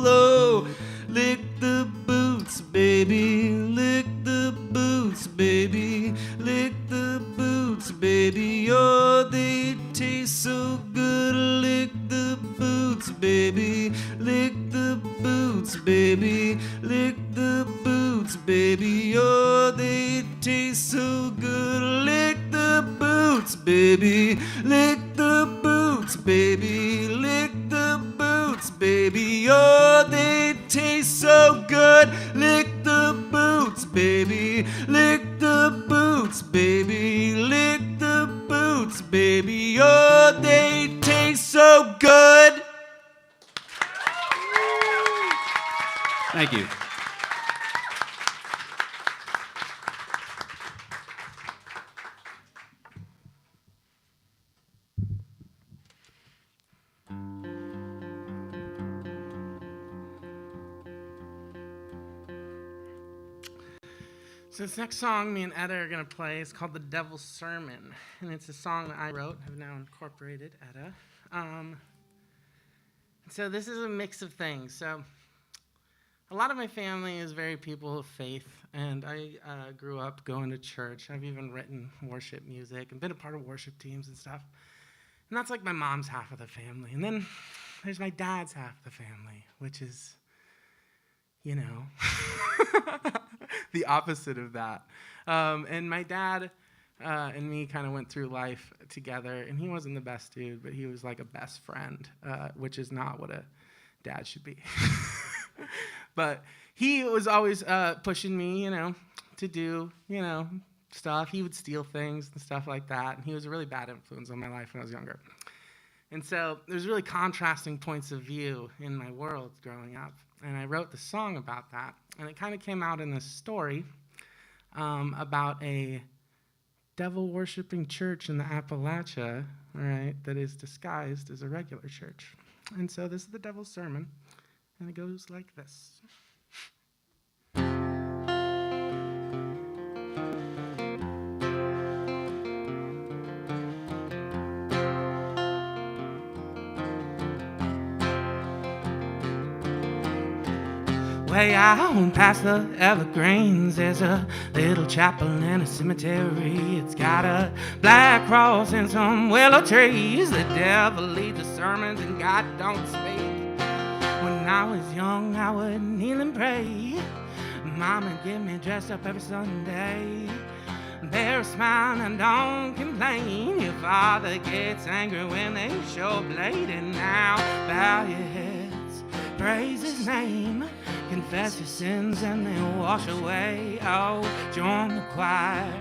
Oh, lick the boots, baby. Lick the boots, baby. Lick the boots, baby. Oh, they taste so good. Lick the boots, baby. Lick the boots, baby. Lick the boots, baby. Oh, they taste so good. Lick the boots, baby. Lick the boots, baby. Lick the boots, baby. Oh, they taste so good. Lick the boots, baby. Lick the boots, baby. Lick the boots, baby. Oh, they taste so good. Thank you. So this next song me and Etta are going to play is called The Devil's Sermon. And it's a song that I wrote. I've now incorporated Etta. So this is a mix of things. So a lot of my family is very people of faith. And I grew up going to church. I've even written worship music and been a part of worship teams and stuff. And that's like my mom's half of the family. And then there's my dad's half of the family, which is, you know, the opposite of that. And my dad and me kind of went through life together, and he wasn't the best dude, but he was like a best friend, which is not what a dad should be. But he was always pushing me, you know, to do, you know, stuff. He would steal things and stuff like that, and he was a really bad influence on my life when I was younger. And so there's really contrasting points of view in my world growing up. And I wrote the song about that. And it kind of came out in this story about a devil-worshipping church in the Appalachia, all right, that is disguised as a regular church. And so this is the Devil's Sermon, and it goes like this. Way out past the evergreens, there's a little chapel and a cemetery. It's got a black cross and some willow trees. The devil leads the sermons and God don't speak. When I was young, I would kneel and pray. Mama get me dressed up every Sunday. Bear a smile and don't complain. Your father gets angry when they show a blade. And now bow your heads, praise his name. confess your sins and they'll wash away. Oh, join the choir,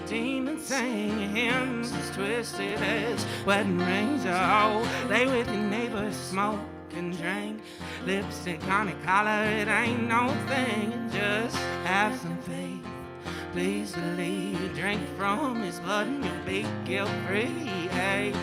demons sing hymns as twisted as wedding rings. Oh, lay with your neighbors, smoke and drink. Lipstick on your collar, it ain't no thing. Just have some faith. Please believe, drink from his blood and you'll be guilt-free. Amen.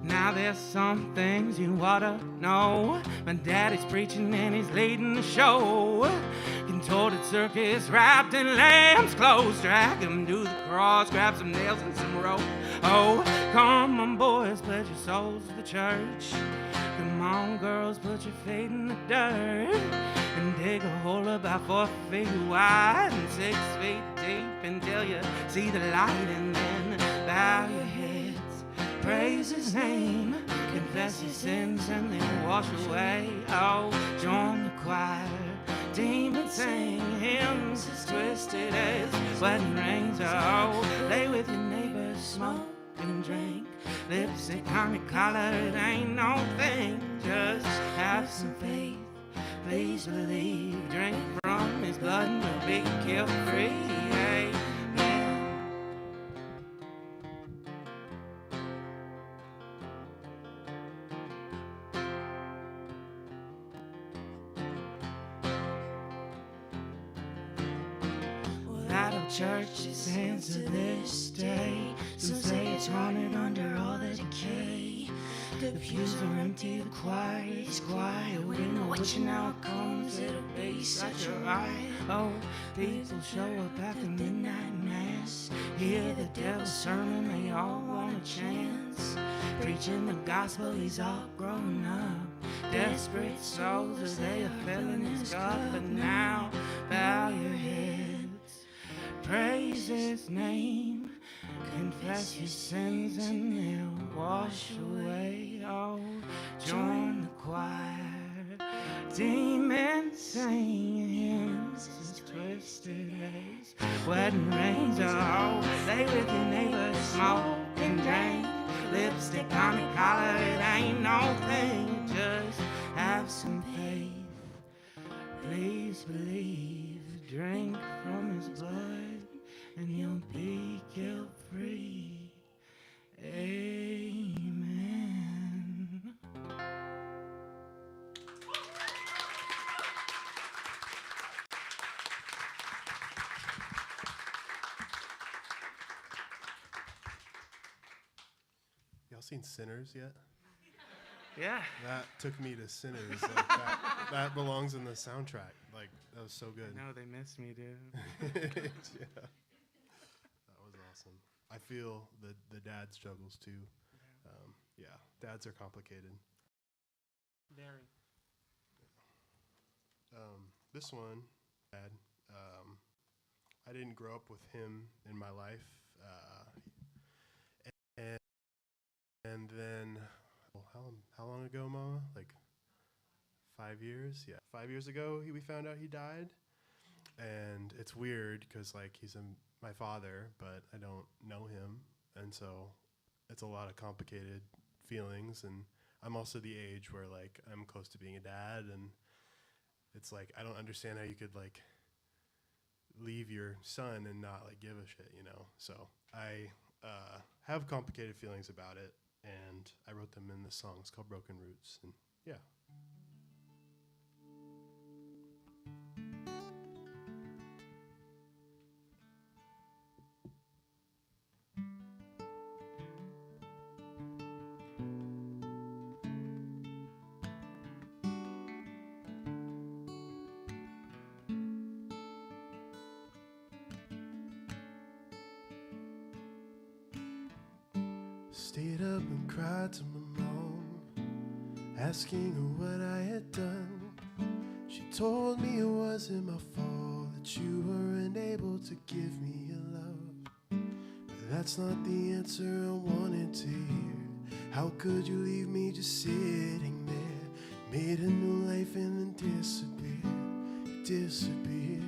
Now there's some things you ought to know. My daddy's preaching and he's leading the show. Contorted circus wrapped in lamb's clothes. Drag him to the cross, grab some nails and some rope. Oh, come on boys, pledge your souls to the church. Come on girls, put your feet in the dirt. And dig a hole about 4 feet wide and 6 feet deep until you see the light. And then bow your heads, praise his name, confess your sins and then wash away. Oh, join the choir, demons sing hymns as twisted as wedding rings. Oh, lay with your neighbors, smoke and drink. Lipstick on your collar, it ain't no thing. Just have some faith, please believe. Drink from his blood and you'll be guilt-free. Amen. Church stands to this day. Some say it's haunted under all the decay. The pews are empty, the choir is quiet. We know which now comes, it'll be such a riot. Oh, people show up at the midnight mass, hear the devil's sermon, they all want a chance. Preaching the gospel, he's all grown up. Desperate souls as they are filling his cup. But now, bow your head, praise his name, confess your sins and they'll wash away. Oh, join the choir, demons sing hymns as twisted as wedding rings. Oh, lay with your neighbors, smoke and drink. Lipstick on your collar, it ain't no thing. Just have some faith, please believe. Drink from his blood and you'll be guilt-free. Amen. Y'all seen Sinners yet? Yeah. That took me to Sinners. That belongs in the soundtrack. Like, that was so good. No, they missed me, dude. Yeah. That was awesome. I feel the dad struggles too. Yeah, dads are complicated. Very. This one, Dad, I didn't grow up with him in my life. And then, how long ago, Mama? Like 5 years? Yeah, 5 years ago we found out he died. And it's weird because like he's my father, but I don't know him. And so it's a lot of complicated feelings. And I'm also the age where like I'm close to being a dad. And it's like, I don't understand how you could like leave your son and not like give a shit, you know? So I have complicated feelings about it. And I wrote them in this song. It's called Broken Roots. And yeah. Stayed up and cried to my mom, asking her what I had done. She told me it wasn't my fault that you weren't able to give me your love. But that's not the answer I wanted to hear. How could you leave me just sitting there? Made a new life and then disappeared.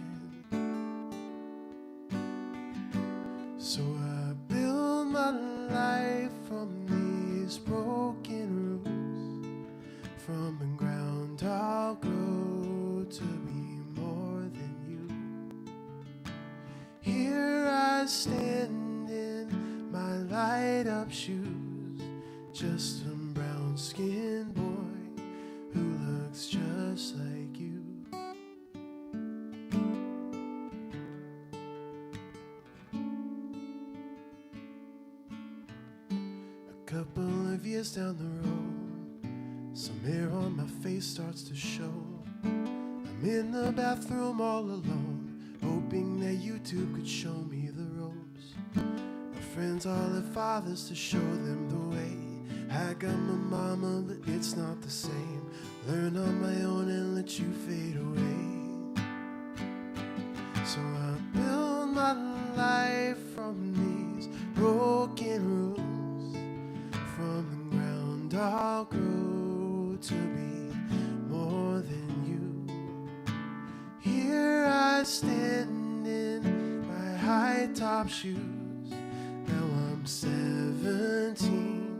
I'll grow to be more than you. Here I stand in my light up shoes, just a brown skinned boy who looks just like you. A couple of years down the road, some hair on my face starts to show. I'm in the bathroom all alone, hoping that you two could show me the ropes. My friends all have fathers to show them the way. I got my mama, but it's not the same. Learn on my own and let you fade away. So I build my life from these broken rules. From the ground I'll grow to be more than you. Here I stand in my high top shoes. Now I'm 17.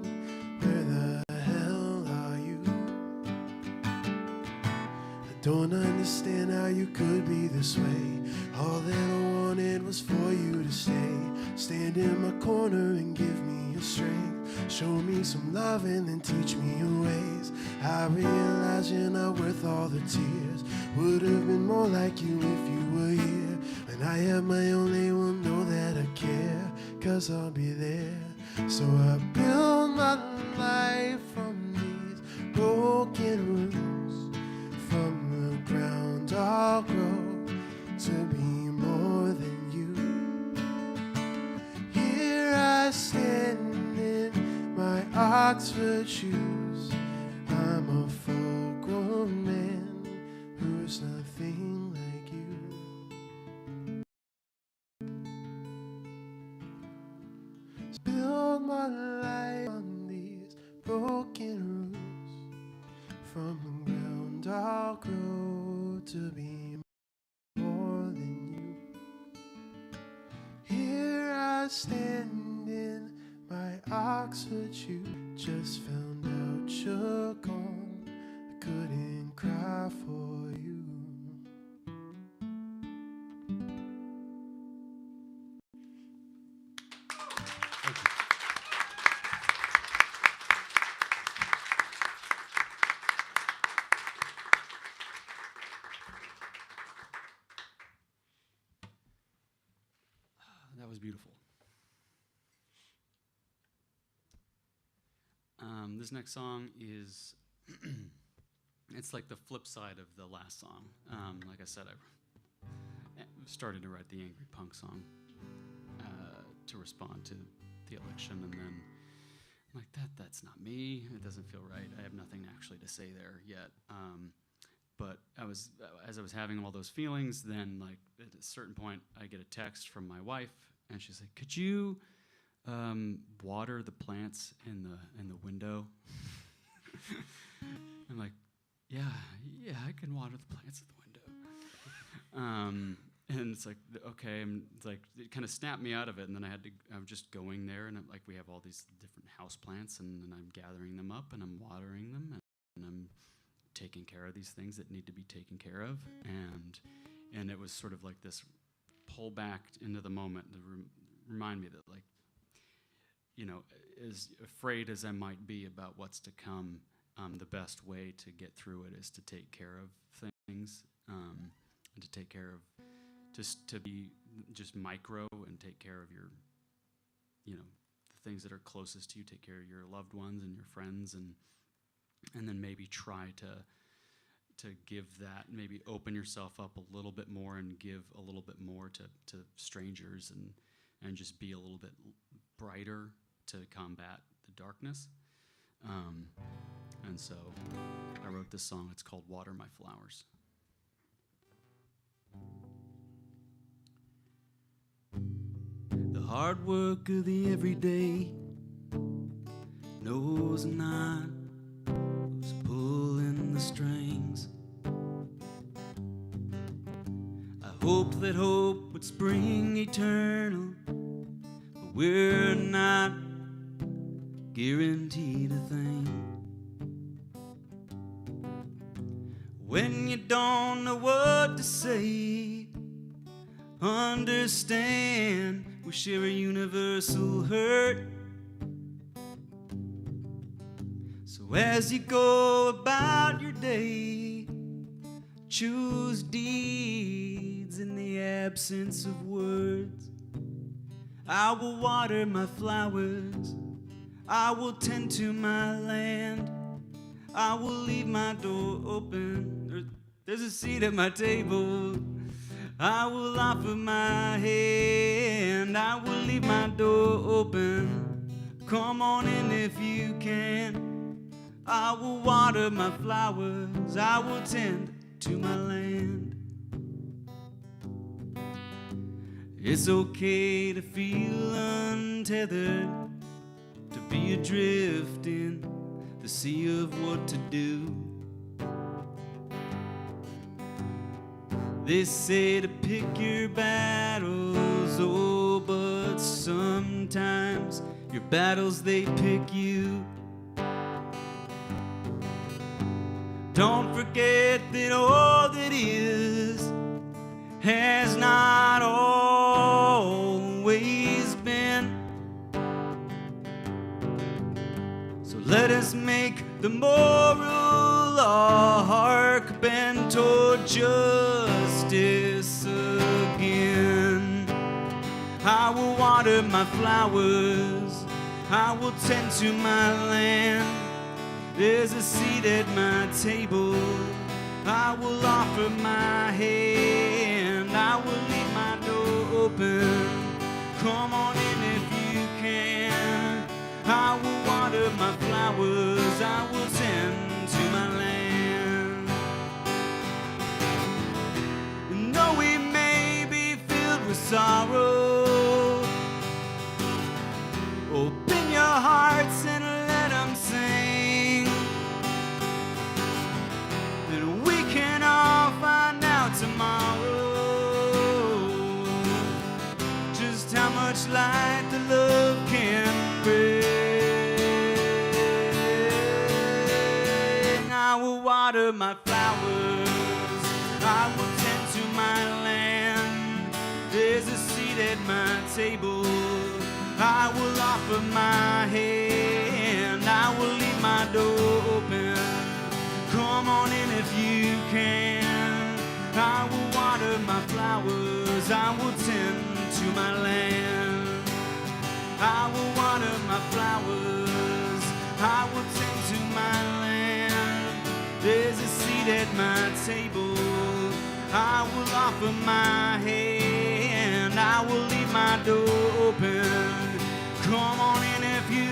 Where the hell are you? I don't understand how you could be this way. All that I wanted was for you to stay. Stand in my corner and give me your strength. Show me some love and then teach me your ways. I realize you're not worth all the tears. Would have been more like you if you were here. When I have my own, they will know that I care, 'cause I'll be there. So I build my life from these broken rules. From the ground I'll grow to be more than you. Here I stand in my Oxford shoes. I'm a full-grown man who's nothing like you. Build my life on these broken rules. From the ground I'll grow to be more than you. Here I stand in my Oxford shoes. Just found out you're gone. I couldn't cry for you. That was beautiful. This next song is, it's like the flip side of the last song. Like I said, I started to write the angry punk song to respond to the election, and then I'm like, that's not me. It doesn't feel right. I have nothing actually to say there yet. But as I was having all those feelings, then like at a certain point, I get a text from my wife, and she's like, "Could you water the plants in the window?" I'm like, yeah, I can water the plants in the window. And it's like, okay, it's like it kind of snapped me out of it, and then I'm just going there, and like we have all these different house plants, and I'm gathering them up, and I'm watering them, and I'm taking care of these things that need to be taken care of, and it was sort of like this pull back into the moment to remind me that, like, you know, as afraid as I might be about what's to come, the best way to get through it is to take care of things, and to take care of, just to be just micro and take care of your, you know, the things that are closest to you, take care of your loved ones and your friends, and then maybe try to give that, maybe open yourself up a little bit more and give a little bit more to strangers, and just be a little bit brighter to combat the darkness. And so I wrote this song. It's called Water My Flowers. The hard work of the everyday knows not who's pulling the strings. I hoped that hope would spring eternal, but we're not guaranteed a thing. When you don't know what to say, understand we share a universal hurt. So as you go about your day, choose deeds in the absence of words. I will water my flowers, I will tend to my land, I will leave my door open. There's a seat at my table. I will offer my hand, I will leave my door open. Come on in if you can. I will water my flowers, I will tend to my land. It's okay to feel untethered, to be adrift in the sea of what to do. They say to pick your battles, oh, but sometimes your battles, they pick you. Don't forget that all that is has not always been. So let us make the moral arc bend toward justice again. I will water my flowers, I will tend to my land. There's a seat at my table, I will offer my hand, I will leave my door open. Come on in if you can. I will water my flowers, I will tend to my land. And though we may be filled with sorrow, open your hearts and let them sing. That we can all find out tomorrow just how much light the love can bring. I will water my flowers, I will tend to my land. There's a seat at my table, I will offer my hand, I will leave my door open. Come on in if you can. I will water my flowers, I will tend to my land. I will water my flowers, I will tend to my land. There's a seat at my table, I will offer my hand, I will leave my door open. Come on in if you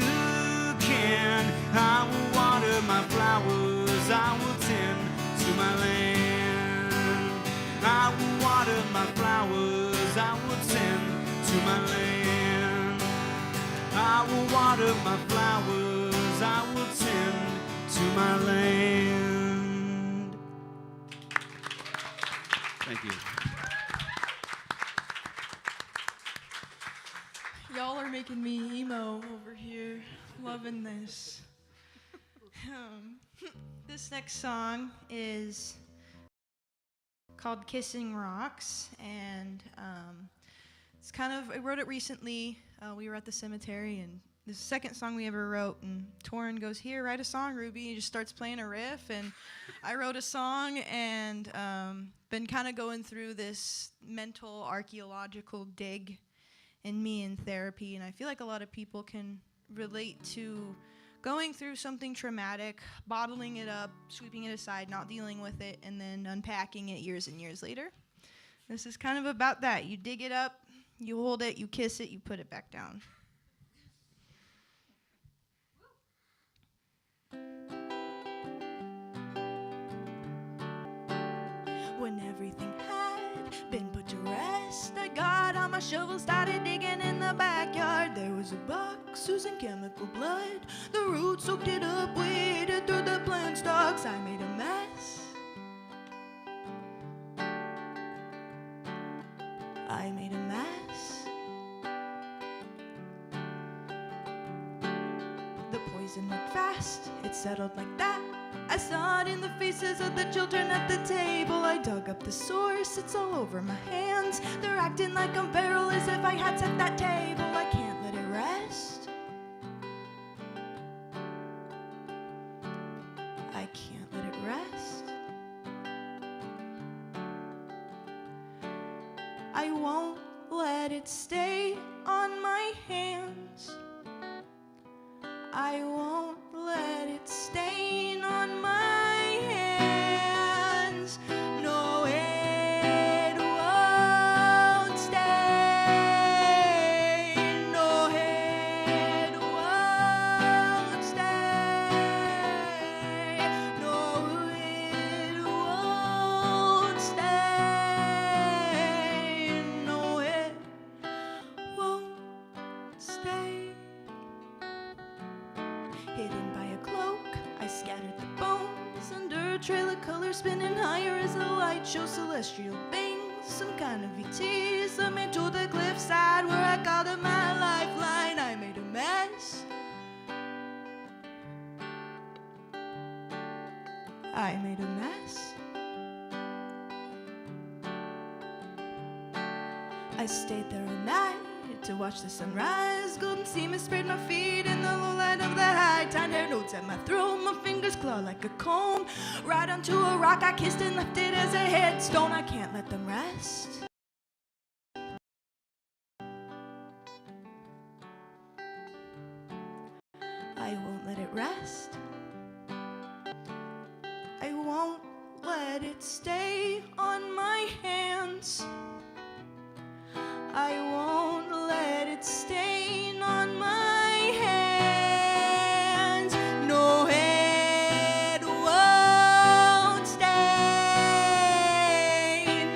can. I will water my flowers, I will tend to my land. I will water my flowers, I will tend to my land. I will water my flowers, I will tend to my land. Thank you. Y'all are making me emo over here. Loving this. This next song is called Kissing Rocks, and it's kind of, I wrote it recently. We were at the cemetery, and this is the second song we ever wrote, and Torrin goes, "Here, write a song, Ruby." He just starts playing a riff, and I wrote a song, and been kind of going through this mental archaeological dig in me in therapy, and I feel like a lot of people can relate to going through something traumatic, bottling it up, sweeping it aside, not dealing with it, and then unpacking it years and years later. This is kind of about that. You dig it up, you hold it, you kiss it, you put it back down. When everything had been put to rest, I got on my shovel, started digging in the backyard. There was a box oozing chemical blood. The roots soaked it up, waded through the plant stalks. I made a mess. I made a mess. The poison went fast, it settled like that. I saw it in the faces of the children at the table. I dug up the source, it's all over my hands. They're acting like I'm feral as if I had set that table. I can't let it rest. I can't let it rest. I won't let it stay on my hands. I won't let it stain on my hands. No, it won't stay. No, it won't stay. No, it won't stay. No, it won't stay. Hidden by a cloak, I scattered the bones under a trail of color, spinning higher as the light shows celestial things. Some kind of ET, some into the cliffside where I called it my lifeline. I made a mess. I made a mess. I stayed there all night to watch the sunrise. Golden sea mist sprayed my feet in the low light of the high tide. Hair notes at my throat, my fingers claw like a comb. Right onto a rock I kissed and left it as a headstone. I can't let them rest. I won't let it rest. I won't let it stay on my hands. I won't let it stain on my hands. No, it won't stay.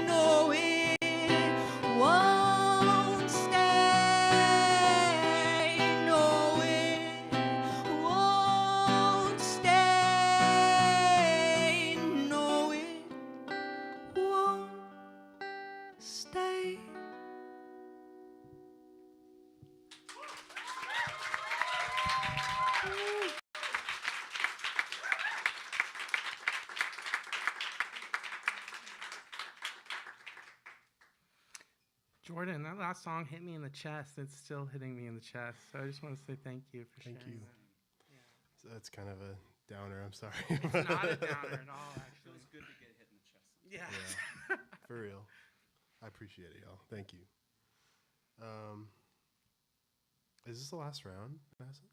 No, it won't stay. No, it won't stay. No, it won't stay. Jordan, that last song hit me in the chest. It's still hitting me in the chest. So I just want to say thank you for sharing. Thank you. That. So that's kind of a downer. I'm sorry. It's not a downer at all, actually. Feels good to get hit in the chest. Yeah. Yeah, for real. I appreciate it, y'all. Thank you. Is this the last round, Vanessa?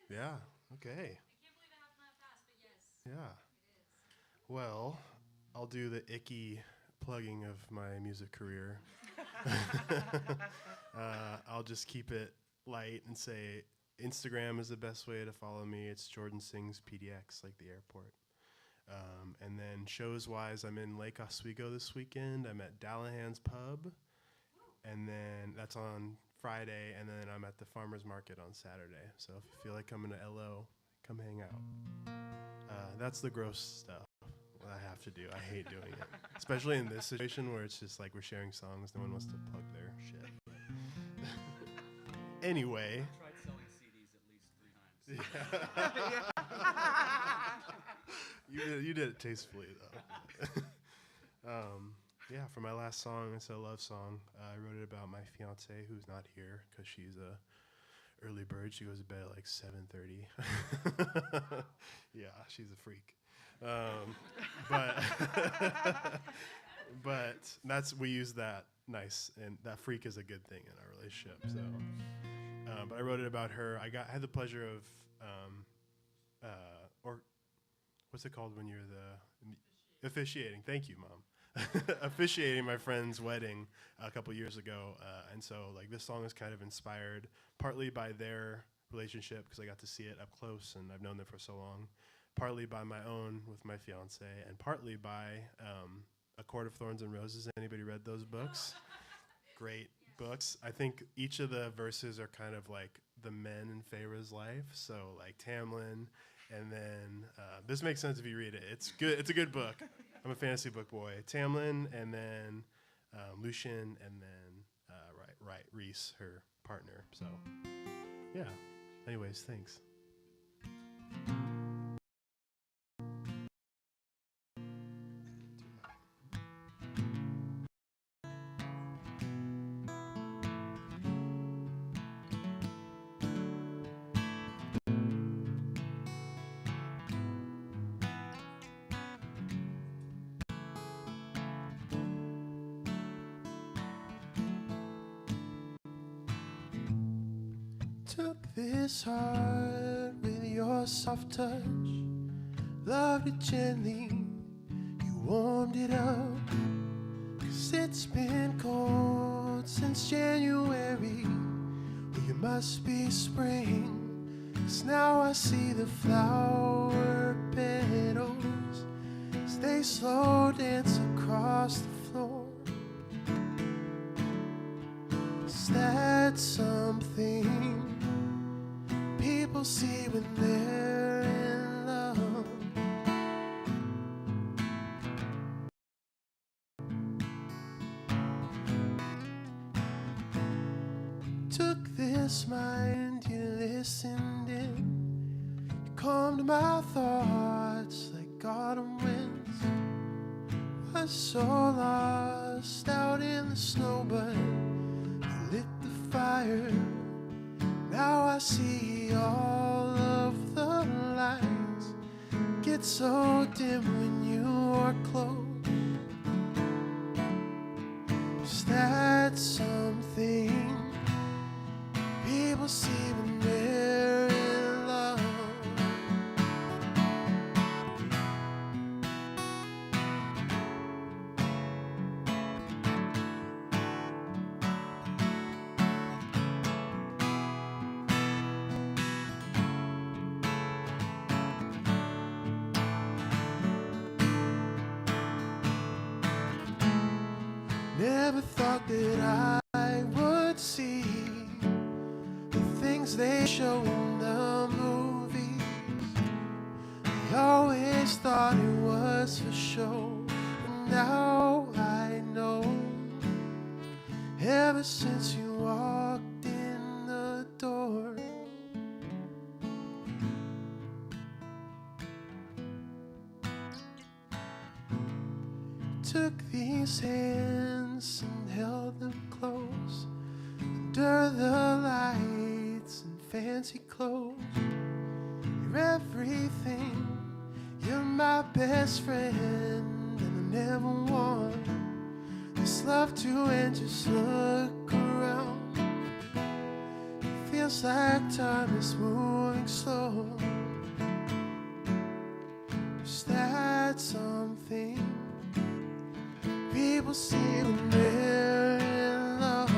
It is. Yeah. Okay. I can't believe it happened that fast, but yes. Yeah. Well, I'll do the icky plugging of my music career. I'll just keep it light and say Instagram is the best way to follow me. It's Jordan Sings PDX, like the airport. And then shows-wise, I'm in Lake Oswego this weekend. I'm at Dallahan's Pub, and then that's on Friday, and then I'm at the Farmer's Market on Saturday. So if you feel like coming to LO, come hang out. That's the gross stuff I have to do. I hate doing it, especially in this situation where it's just like we're sharing songs. No one wants to plug their shit. Anyway. I tried selling CDs at least 3 times. You did it tastefully, though. Yeah, for my last song, it's a love song. I wrote it about my fiance, who's not here because she's a early bird. She goes to bed at like 7:30. Yeah, she's a freak. But we use that nice, and that freak is a good thing in our relationship. So, but I wrote it about her. I had the pleasure of, or what's it called when you're the officiating? Thank you, Mom. Officiating my friend's wedding a couple years ago, and so like this song is kind of inspired partly by their relationship because I got to see it up close and I've known them for so long. Partly by my own with my fiance, and partly by A Court of Thorns and Roses. Anybody read those books? Great books. I think each of the verses are kind of like the men in Feyre's life. So like Tamlin, and then this makes sense if you read it. It's good. It's a good book. I'm a fantasy book boy. Tamlin, and then Lucian, and then Reese, her partner. So yeah. Anyways, thanks. Took this heart with your soft touch, loved it gently, you warmed it up. 'Cause it's been cold since January, well, you must be spring. 'Cause now I see the flower petals as they slow dance across the floor. Is that something people see when they're in love? Took this mind, you listened in, you calmed my thoughts like autumn winds. Was so lost out in the snow, but you lit the fire. Now I see all of the lights get so dim when you are close. Is that something people see when they're in love? Never thought that I would see the things they show in the movies. I always thought it was for show, but now I know. Ever since you walked in the door, took these hands and held them close under the lights and fancy clothes. You're everything, you're my best friend, and I never want this love to end. Just look around, it feels like time is moving slow. Is that something people see when they're in love?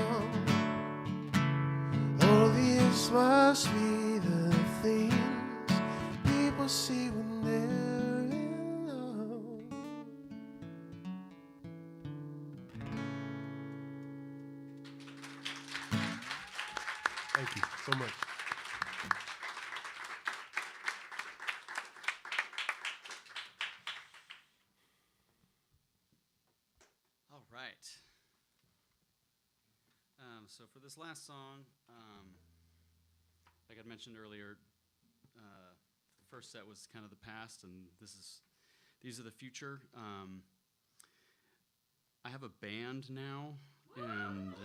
Oh, these must be the things people see when they're in love. Thank you so much. All right. So for this last song, like I mentioned earlier, the first set was kind of the past, and these are the future. I have a band now, and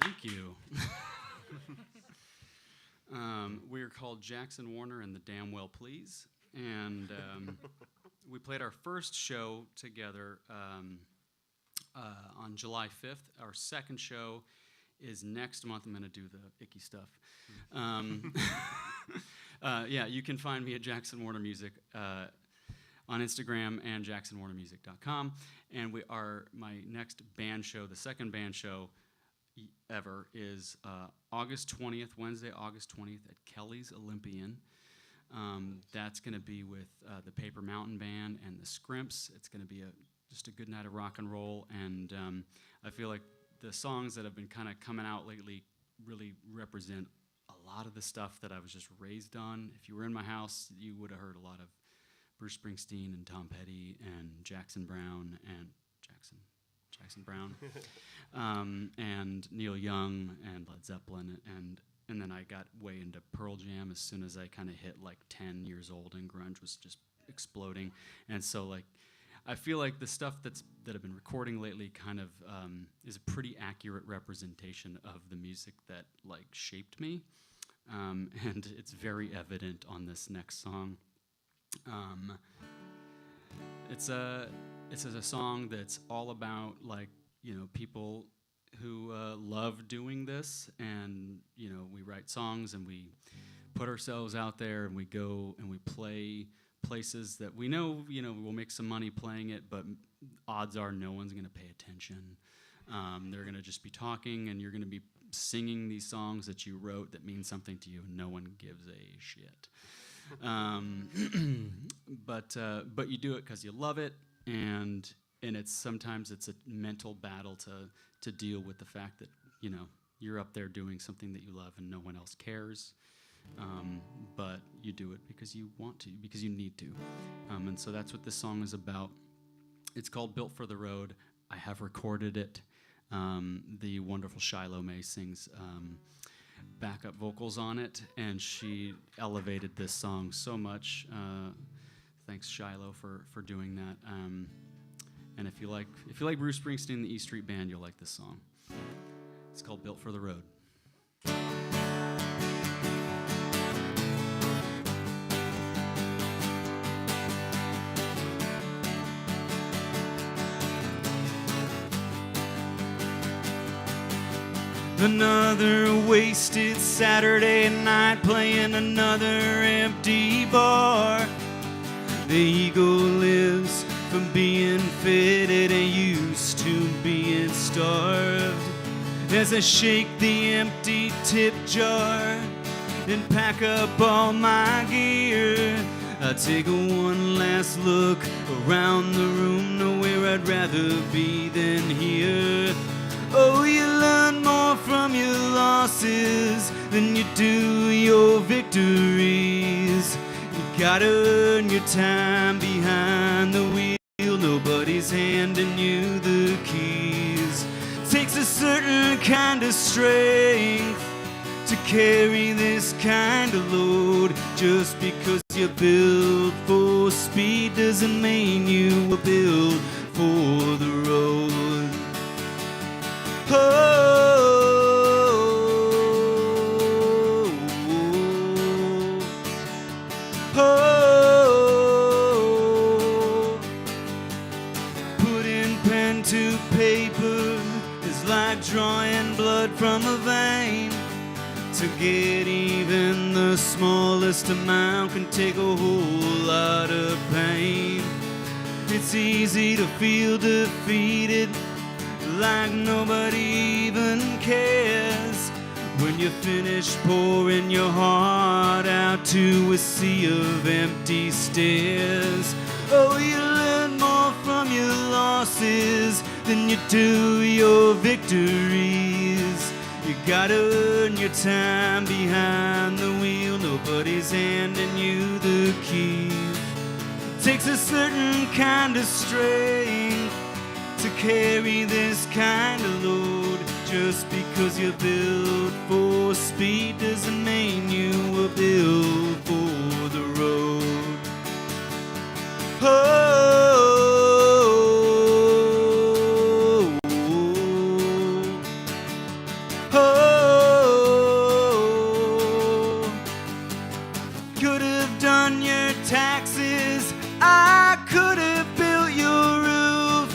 thank you. We are called Jackson Warner and the Damn Well Please, and we played our first show together on July 5th. Our second show is next month. I'm going to do the icky stuff. Yeah, you can find me at Jackson Warner Music on Instagram and jacksonwarnermusic.com. And my next band show, the second band show ever, is August 20th, Wednesday, August 20th at Kelly's Olympian. That's going to be with the Paper Mountain Band and the Scrimps. It's going to be just a good night of rock and roll, and I feel like the songs that have been kind of coming out lately really represent a lot of the stuff that I was just raised on. If you were in my house, you would have heard a lot of Bruce Springsteen and Tom Petty and Jackson Brown and Jackson Brown, and Neil Young and Led Zeppelin, and then I got way into Pearl Jam as soon as I kind of hit like 10 years old, and grunge was just exploding. And so like I feel like the stuff that I've been recording lately kind of is a pretty accurate representation of the music that like shaped me, and it's very evident on this next song. It's a song that's all about, like, you know, people who love doing this, and we write songs and we put ourselves out there and we go and we play places that we know we'll make some money playing it, but odds are no one's going to pay attention. They're going to just be talking, and you're going to be singing these songs that you wrote that mean something to you, and no one gives a shit. But you do it because you love it, and sometimes it's a mental battle to deal with the fact that you're up there doing something that you love and no one else cares. But you do it because you want to, because you need to. And so that's what this song is about. It's called Built for the Road. I have recorded it. The wonderful Shiloh May sings backup vocals on it, and she elevated this song so much. Thanks, Shiloh, for doing that. And if you like Bruce Springsteen and the E Street Band, you'll like this song. It's called Built for the Road. Another wasted Saturday night playing another empty bar. The ego lives from being fed, it ain't used to being starved. As I shake the empty tip jar and pack up all my gear, I take one last look around the room, nowhere I'd rather be than here. Oh, you learn more from your losses than you do your victories. You gotta earn your time behind the wheel. Nobody's handing you the keys. Takes a certain kind of strength to carry this kind of load. Just because you're built for speed doesn't mean you were built for the road. Putting pen to paper is like drawing blood from a vein. To get even the smallest amount can take a whole lot of pain. It's easy to feel defeated, like nobody even cares, when you finish pouring your heart out to a sea of empty stares. Oh, you learn more from your losses than you do your victories. You gotta earn your time behind the wheel. Nobody's handing you the keys. Takes a certain kind of strength to carry this kind of load. Just because you're built for speed doesn't mean you were built for the road. Could have done your taxes, I could have built your roof.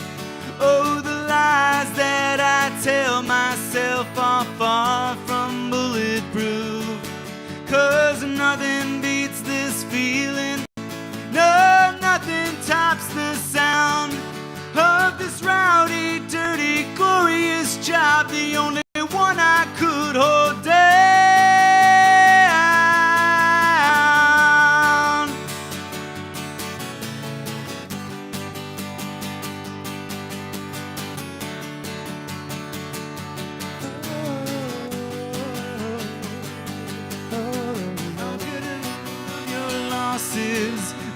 Oh, the lies that I tell myself are far from bulletproof. 'Cause nothing beats this feeling. No, nothing tops the sound of this rowdy, dirty, glorious job. The only one I could hold down.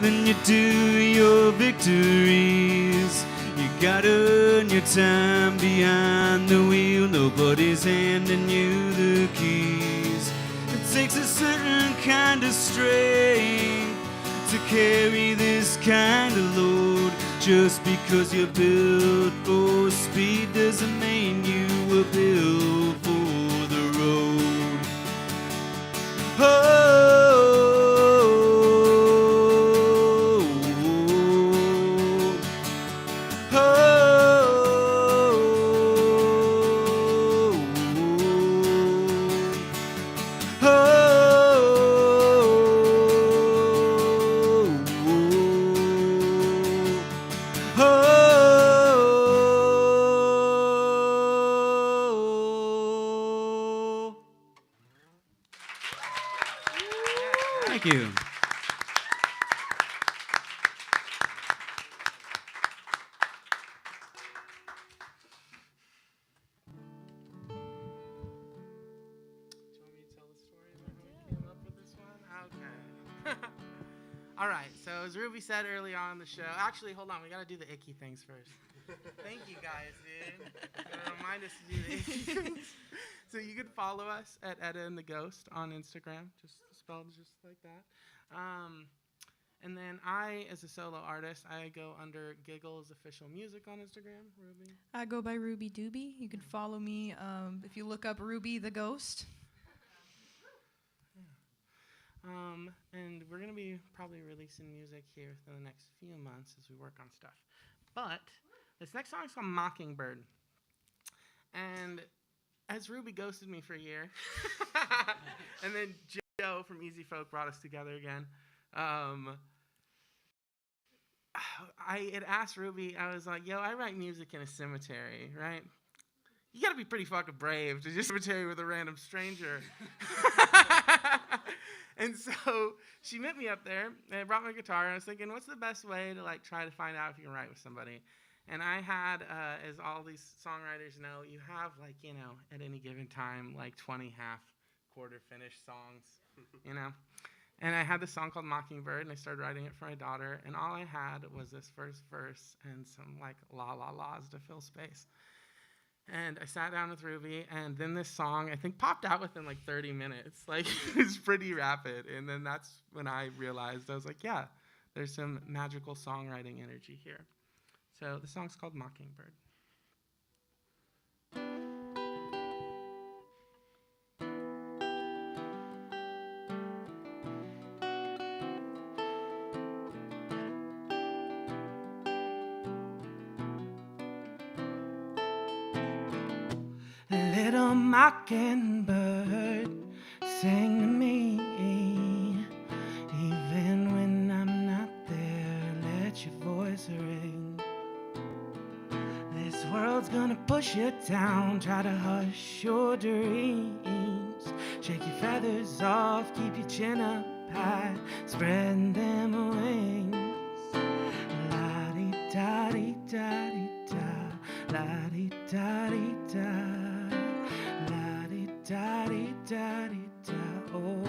Than you do your victories. You gotta earn your time behind the wheel. Nobody's handing you the keys. It takes a certain kind of strength to carry this kind of load. Just because you're built for speed doesn't mean you were built for the road. All right, so as Ruby said early on in the show, actually, hold on, we got to do the icky things first. Thank you guys, dude. Gotta remind us to do the icky things. So you can follow us at Etta and the Ghost on Instagram, just spelled just like that. And then I, as a solo artist, I go under Giggles Official Music on Instagram. Ruby? I go by Ruby Doobie. You can follow me if you look up Ruby the Ghost. And we're going to be probably releasing music here within the next few months as we work on stuff. But this next song is called Mockingbird. And as Ruby ghosted me for a year, and then Joe from Easy Folk brought us together again, I had asked Ruby, I was like, yo, I write music in a cemetery, right? You gotta be pretty fucking brave to just cemetery with a random stranger. And so she met me up there, and I brought my guitar, and I was thinking, what's the best way to like try to find out if you can write with somebody? And I had, as all these songwriters know, you have like, you know, at any given time, like 20 half-quarter finished songs, you know? And I had this song called Mockingbird, and I started writing it for my daughter, and all I had was this first verse and some like la-la-las to fill space. And I sat down with Ruby, and then this song, I think, popped out within like 30 minutes. Like, it was pretty rapid. And then that's when I realized, I was like, yeah, there's some magical songwriting energy here. So the song's called Mockingbird. Little mockingbird, sing to me. Even when I'm not there, let your voice ring. This world's gonna push you down, try to hush your dreams. Shake your feathers off, keep your chin up high, spread them wings. La-dee-da-dee-da-dee-da, la-dee-da-dee-da. La-dee-da-dee-da-dee-da, oh.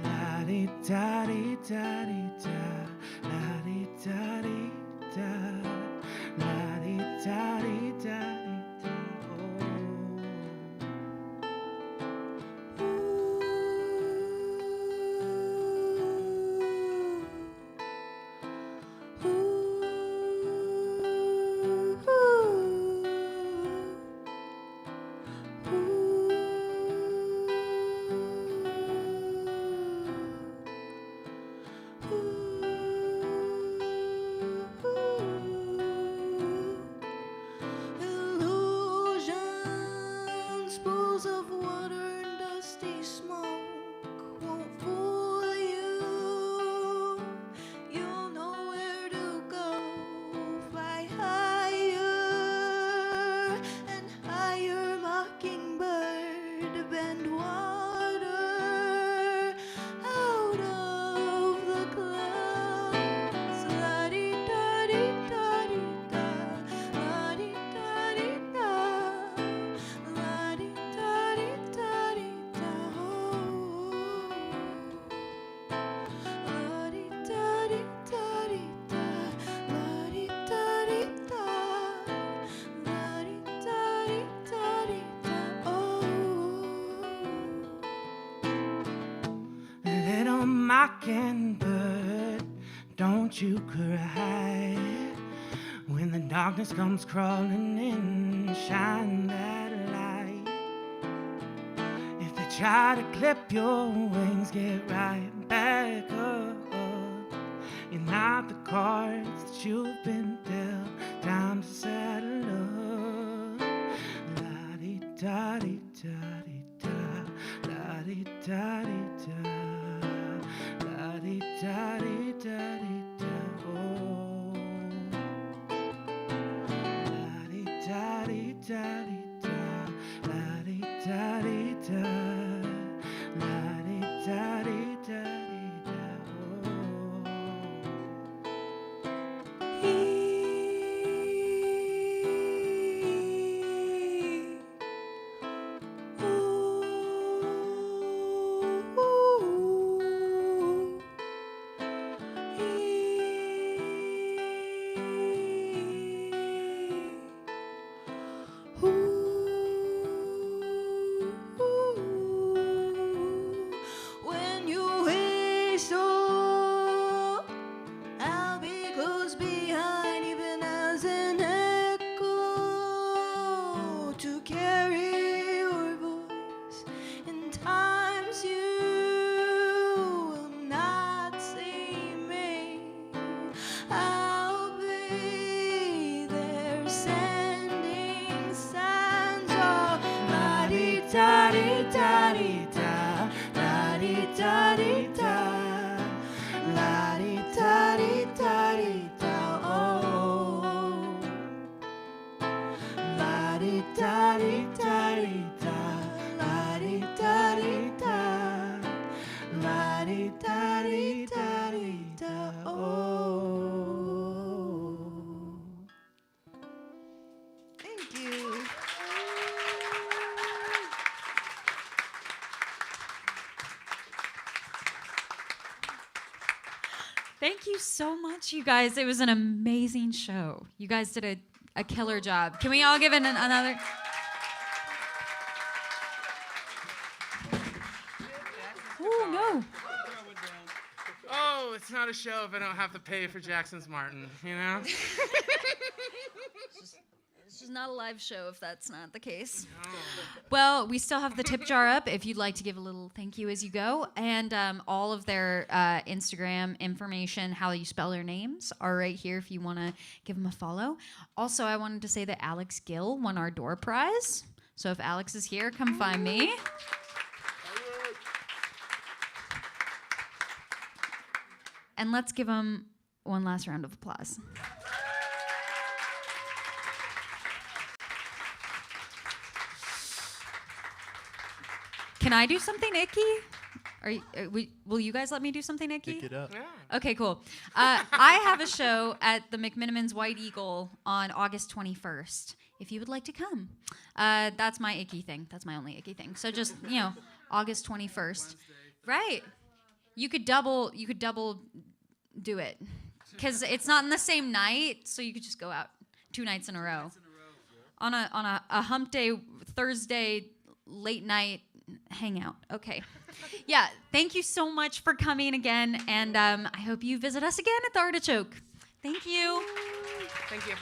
La-dee-da-dee-da-dee-da, la-dee-da-dee-da, la-dee-da-dee-da-dee-da, Illusions, pools of water and dusty smoke won't fool you. You'll know where to go. Fly higher and higher, mockingbird, bend water out of the clouds. La-dee-da-dee-da-dee-da, la-dee-da-dee-da, la-dee-da-dee-da-dee-da, oh. La-dee-da-dee-da-dee-da, la-dee-da-dee-da, la-dee-da-dee-da-dee-da, oh. Little mockingbird, don't you cry. When the darkness comes crawling in, shine that light. If they try to clip your wings, get right back up. You're not the cards that you've been dealt, time to settle up. La-dee-da-dee-da-dee-da, la-dee-da-dee-da, la-dee-da-dee-da-dee-da, oh. La-dee-da-dee-da-dee-da, la-dee-da-dee-da, la-dee-da-dee-da-dee-da, Ooh. you so much, you guys. It was an amazing show. You guys did a killer job. Can we all give it another? Oh, no. Oh, it's not a show if I don't have to pay for Jackson's Martin, you know? This is not a live show if that's not the case. No. Well, we still have the tip jar up if you'd like to give a little thank you as you go. And all of their Instagram information, how you spell their names, are right here if you want to give them a follow. Also, I wanted to say that Alex Gill won our door prize. So if Alex is here, come find me. And let's give him one last round of applause. Can I do something icky? Will you guys let me do something icky? Pick it up. Yeah. Okay, cool. I have a show at the McMinimans White Eagle on August 21st. If you would like to come, that's my icky thing. That's my only icky thing. So just August 21st, right? You could double do it because it's not in the same night. So you could just go out 2 nights in a row. On a hump day, Thursday, late night hangout. Okay. Yeah. Thank you so much for coming again. And I hope you visit us again at the Artichoke. Thank you. Thank you.